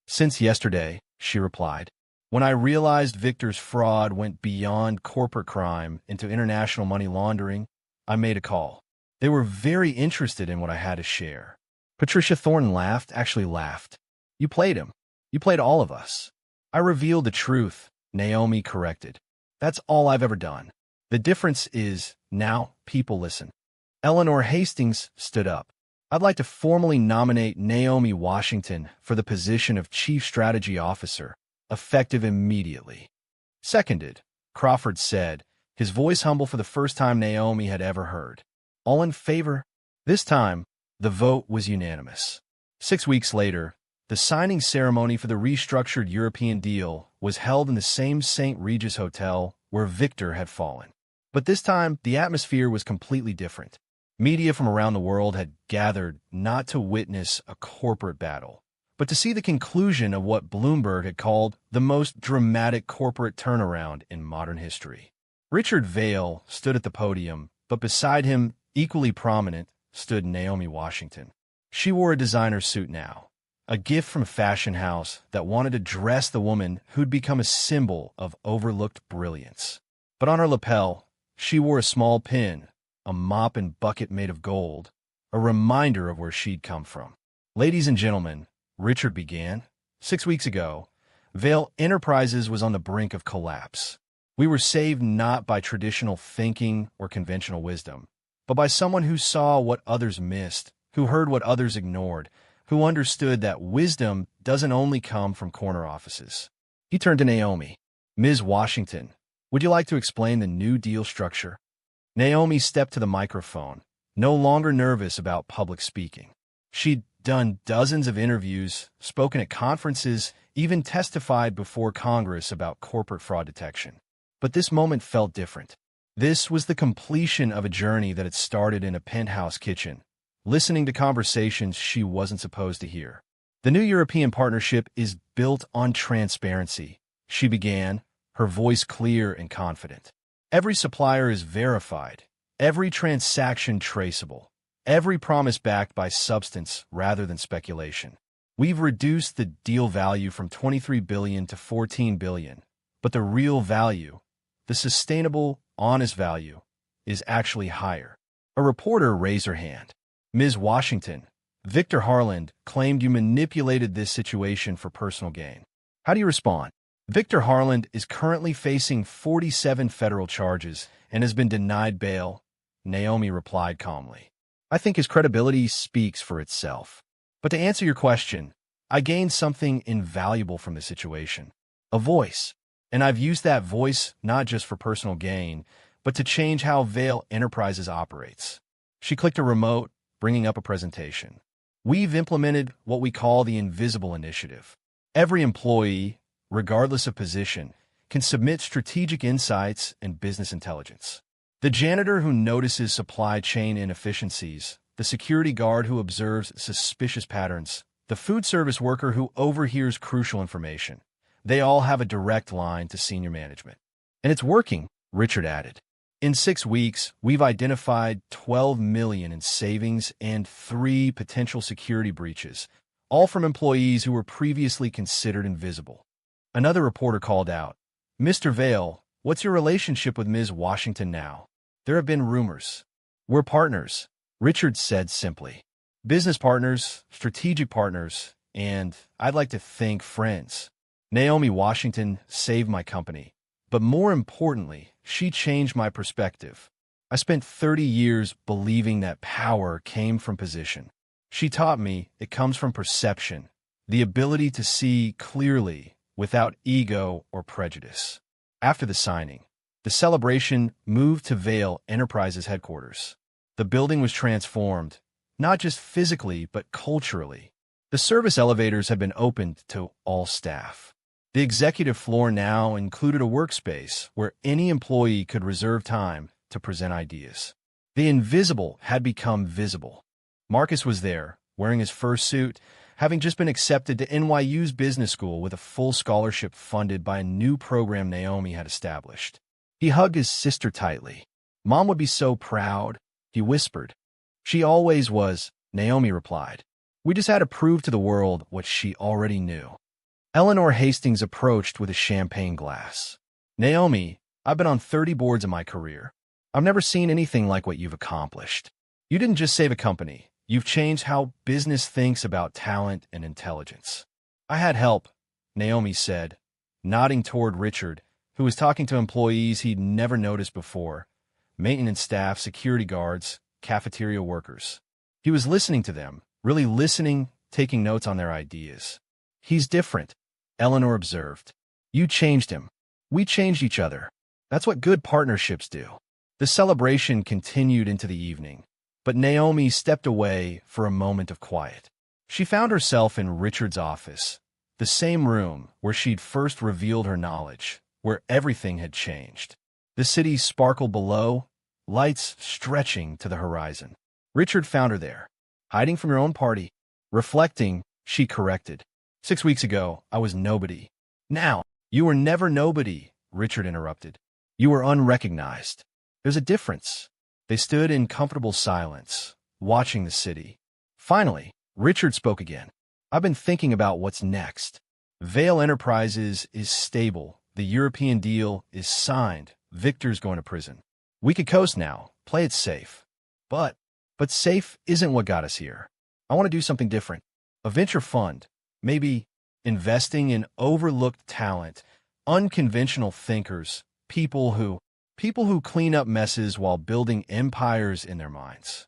"Since yesterday," she replied. "When I realized Victor's fraud went beyond corporate crime into international money laundering, I made a call. They were very interested in what I had to share." Patricia Thornton laughed, actually laughed. "You played him. You played all of us." "I revealed the truth," Naomi corrected. "That's all I've ever done. The difference is, now people listen." Eleanor Hastings stood up. "I'd like to formally nominate Naomi Washington for the position of Chief Strategy Officer, effective immediately." "Seconded," Crawford said, his voice humble for the first time Naomi had ever heard. "All in favor?" This time, the vote was unanimous. 6 weeks later, the signing ceremony for the restructured European deal was held in the same St. Regis Hotel where Victor had fallen. But this time, the atmosphere was completely different. Media from around the world had gathered not to witness a corporate battle, but to see the conclusion of what Bloomberg had called the most dramatic corporate turnaround in modern history. Richard Vail stood at the podium, but beside him, equally prominent, stood Naomi Washington. She wore a designer suit now, a gift from a fashion house that wanted to dress the woman who'd become a symbol of overlooked brilliance. But on her lapel, she wore a small pin, a mop and bucket made of gold, a reminder of where she'd come from. "Ladies and gentlemen," Richard began, 6 weeks ago, Vail Enterprises was on the brink of collapse. We were saved not by traditional thinking or conventional wisdom, but by someone who saw what others missed, who heard what others ignored, who understood that wisdom doesn't only come from corner offices. He turned to Naomi. "Ms. Washington, would you like to explain the New Deal structure?" Naomi stepped to the microphone, no longer nervous about public speaking. She'd done dozens of interviews, spoken at conferences, even testified before Congress about corporate fraud detection. But this moment felt different. This was the completion of a journey that had started in a penthouse kitchen, listening to conversations she wasn't supposed to hear. The new European partnership is built on transparency, she began, her voice clear and confident. Every supplier is verified, every transaction traceable, every promise backed by substance rather than speculation. We've reduced the deal value from $23 billion to $14 billion, but the real value, the sustainable, honest value, is actually higher. A reporter raised her hand. Ms. Washington, Victor Harland claimed you manipulated this situation for personal gain. How do you respond? Victor Harland is currently facing 47 federal charges and has been denied bail, Naomi replied calmly. I think his credibility speaks for itself. But to answer your question, I gained something invaluable from the situation. A voice. And I've used that voice not just for personal gain, but to change how Vail Enterprises operates. She clicked a remote, bringing up a presentation. We've implemented what we call the Invisible Initiative. Every employee, regardless of position, can submit strategic insights and business intelligence. The janitor who notices supply chain inefficiencies, the security guard who observes suspicious patterns, the food service worker who overhears crucial information. They all have a direct line to senior management. And it's working, Richard added. In 6 weeks, we've identified $12 million in savings and 3 potential security breaches, all from employees who were previously considered invisible. Another reporter called out, Mr. Vail, what's your relationship with Ms. Washington now? There have been rumors. We're partners, Richard said simply. Business partners, strategic partners, and I'd like to think friends. Naomi Washington saved my company, but more importantly, she changed my perspective. I spent 30 years believing that power came from position. She taught me it comes from perception, the ability to see clearly without ego or prejudice. After the signing, the celebration moved to Vail Enterprises headquarters. The building was transformed, not just physically, but culturally. The service elevators had been opened to all staff. The executive floor now included a workspace where any employee could reserve time to present ideas. The invisible had become visible. Marcus was there, wearing his first suit, having just been accepted to NYU's business school with a full scholarship funded by a new program Naomi had established. He hugged his sister tightly. Mom would be so proud, he whispered. She always was, Naomi replied. We just had to prove to the world what she already knew. Eleanor Hastings approached with a champagne glass. Naomi, I've been on 30 boards in my career. I've never seen anything like what you've accomplished. You didn't just save a company. You've changed how business thinks about talent and intelligence. I had help, Naomi said, nodding toward Richard, who was talking to employees he'd never noticed before, maintenance staff, security guards, cafeteria workers. He was listening to them, really listening, taking notes on their ideas. He's different, Eleanor observed. You changed him. We changed each other. That's what good partnerships do. The celebration continued into the evening, but Naomi stepped away for a moment of quiet. She found herself in Richard's office, the same room where she'd first revealed her knowledge, where everything had changed. The city sparkled below, lights stretching to the horizon. Richard found her there, hiding from your own party. Reflecting, she corrected. 6 weeks ago, I was nobody. Now, you were never nobody, Richard interrupted. You were unrecognized. There's a difference. They stood in comfortable silence, watching the city. Finally, Richard spoke again. I've been thinking about what's next. Vail Enterprises is stable. The European deal is signed. Victor's going to prison. We could coast now, play it safe. But safe isn't what got us here. I want to do something different. A venture fund, maybe investing in overlooked talent, unconventional thinkers, people who clean up messes while building empires in their minds.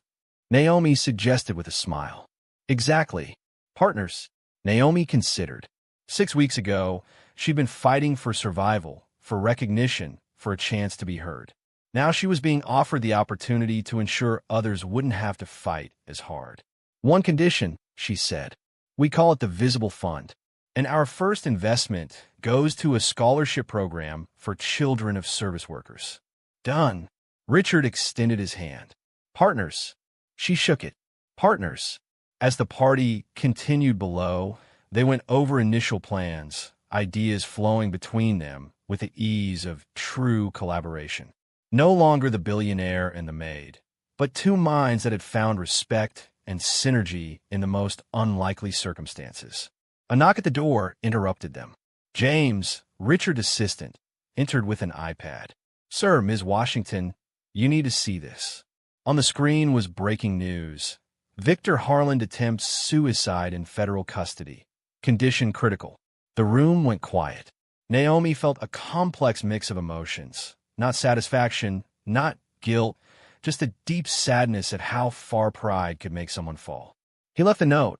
Naomi suggested with a smile. Exactly. Partners. Naomi considered. 6 weeks ago, she'd been fighting for survival, for recognition, for a chance to be heard. Now she was being offered the opportunity to ensure others wouldn't have to fight as hard. One condition, she said. We call it the Visible Fund, and our first investment goes to a scholarship program for children of service workers. Done. Richard extended his hand. Partners. She shook it. Partners. As the party continued below, they went over initial plans, ideas flowing between them with the ease of true collaboration. No longer the billionaire and the maid, but two minds that had found respect and synergy in the most unlikely circumstances. A knock at the door interrupted them. James, Richard's assistant, entered with an iPad. Sir, Ms. Washington, you need to see this. On the screen was breaking news. Victor Harland attempts suicide in federal custody. Condition critical. The room went quiet. Naomi felt a complex mix of emotions. Not satisfaction, not guilt, just a deep sadness at how far pride could make someone fall. He left a note.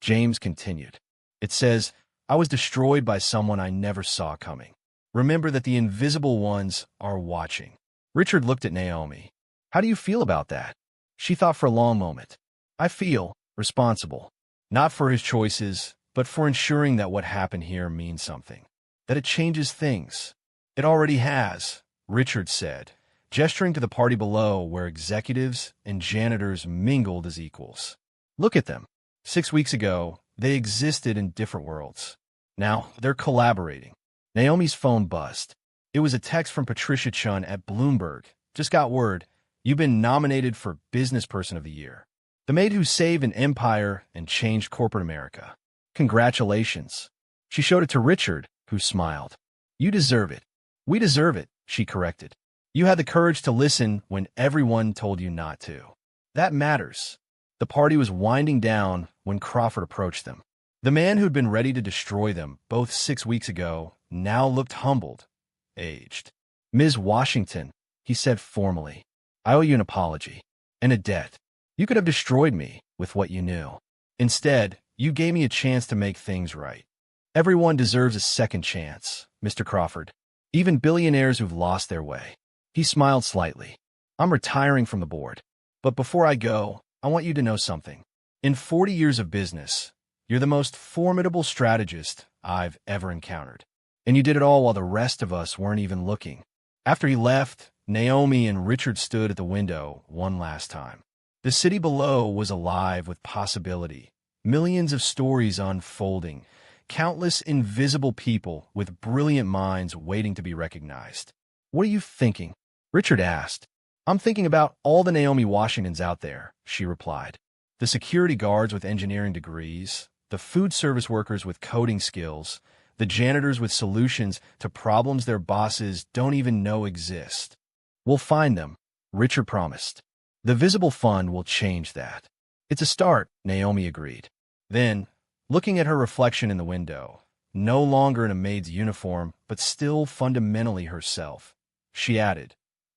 James continued. It says, I was destroyed by someone I never saw coming. Remember that the invisible ones are watching. Richard looked at Naomi. How do you feel about that? She thought for a long moment. I feel responsible, not for his choices, but for ensuring that what happened here means something, that it changes things. It already has, Richard said, gesturing to the party below where executives and janitors mingled as equals. Look at them. 6 weeks ago, they existed in different worlds. Now, they're collaborating. Naomi's phone buzzed. It was a text from Patricia Chun at Bloomberg. Just got word. You've been nominated for Business Person of the Year. The maid who saved an empire and changed corporate America. Congratulations. She showed it to Richard, who smiled. You deserve it. We deserve it, she corrected. You had the courage to listen when everyone told you not to. That matters. The party was winding down when Crawford approached them. The man who'd been ready to destroy them both 6 weeks ago now looked humbled, aged. Ms. Washington, he said formally, I owe you an apology and a debt. You could have destroyed me with what you knew. Instead, you gave me a chance to make things right. Everyone deserves a second chance, Mr. Crawford, even billionaires who've lost their way. He smiled slightly. I'm retiring from the board. But before I go, I want you to know something. In 40 years of business, you're the most formidable strategist I've ever encountered. And you did it all while the rest of us weren't even looking. After he left, Naomi and Richard stood at the window one last time. The city below was alive with possibility, millions of stories unfolding, countless invisible people with brilliant minds waiting to be recognized. What are you thinking? Richard asked. I'm thinking about all the Naomi Washingtons out there, she replied. The security guards with engineering degrees, the food service workers with coding skills, the janitors with solutions to problems their bosses don't even know exist. We'll find them, Richard promised. The Visible Fund will change that. It's a start, Naomi agreed. Then, looking at her reflection in the window, no longer in a maid's uniform, but still fundamentally herself, she added,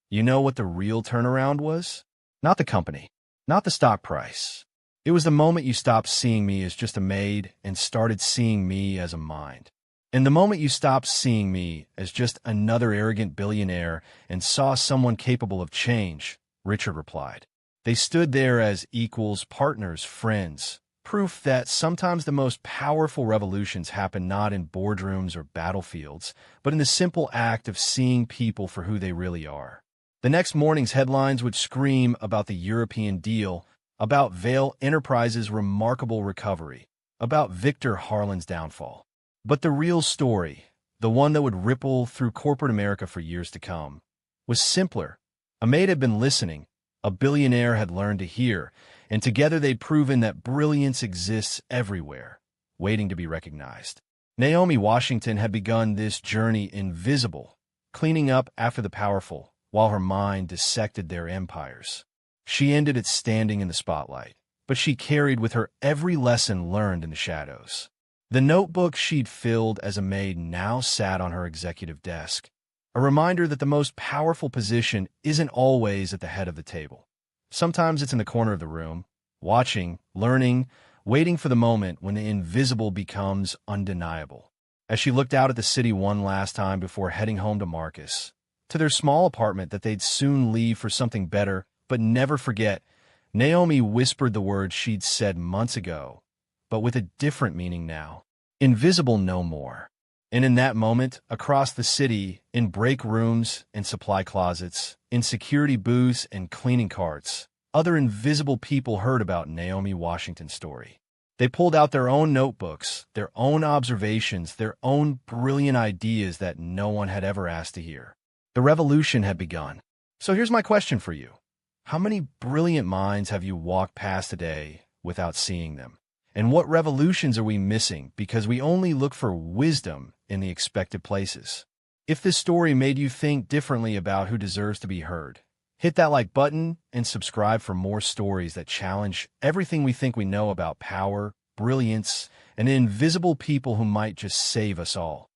You know what the real turnaround was? Not the company, not the stock price. It was the moment you stopped seeing me as just a maid and started seeing me as a mind. And the moment you stopped seeing me as just another arrogant billionaire and saw someone capable of change, Richard replied. They stood there as equals, partners, friends, proof that sometimes the most powerful revolutions happen not in boardrooms or battlefields, but in the simple act of seeing people for who they really are. The next morning's headlines would scream about the European deal, about Vail Enterprises' remarkable recovery, about Victor Harland's downfall. But the real story, the one that would ripple through corporate America for years to come, was simpler. A maid had been listening, a billionaire had learned to hear, and together they'd proven that brilliance exists everywhere, waiting to be recognized. Naomi Washington had begun this journey invisible, cleaning up after the powerful, while her mind dissected their empires. She ended it standing in the spotlight, but she carried with her every lesson learned in the shadows. The notebook she'd filled as a maid now sat on her executive desk, a reminder that the most powerful position isn't always at the head of the table. Sometimes it's in the corner of the room, watching, learning, waiting for the moment when the invisible becomes undeniable. As she looked out at the city one last time before heading home to Marcus, to their small apartment that they'd soon leave for something better, but never forget, Naomi whispered the words she'd said months ago, but with a different meaning now. Invisible no more. And in that moment, across the city, in break rooms and supply closets, in security booths and cleaning carts, other invisible people heard about Naomi Washington's story. They pulled out their own notebooks, their own observations, their own brilliant ideas that no one had ever asked to hear. The revolution had begun. So here's my question for you. How many brilliant minds have you walked past today without seeing them? And what revolutions are we missing because we only look for wisdom in the expected places? If this story made you think differently about who deserves to be heard, hit that like button and subscribe for more stories that challenge everything we think we know about power, brilliance, and invisible people who might just save us all.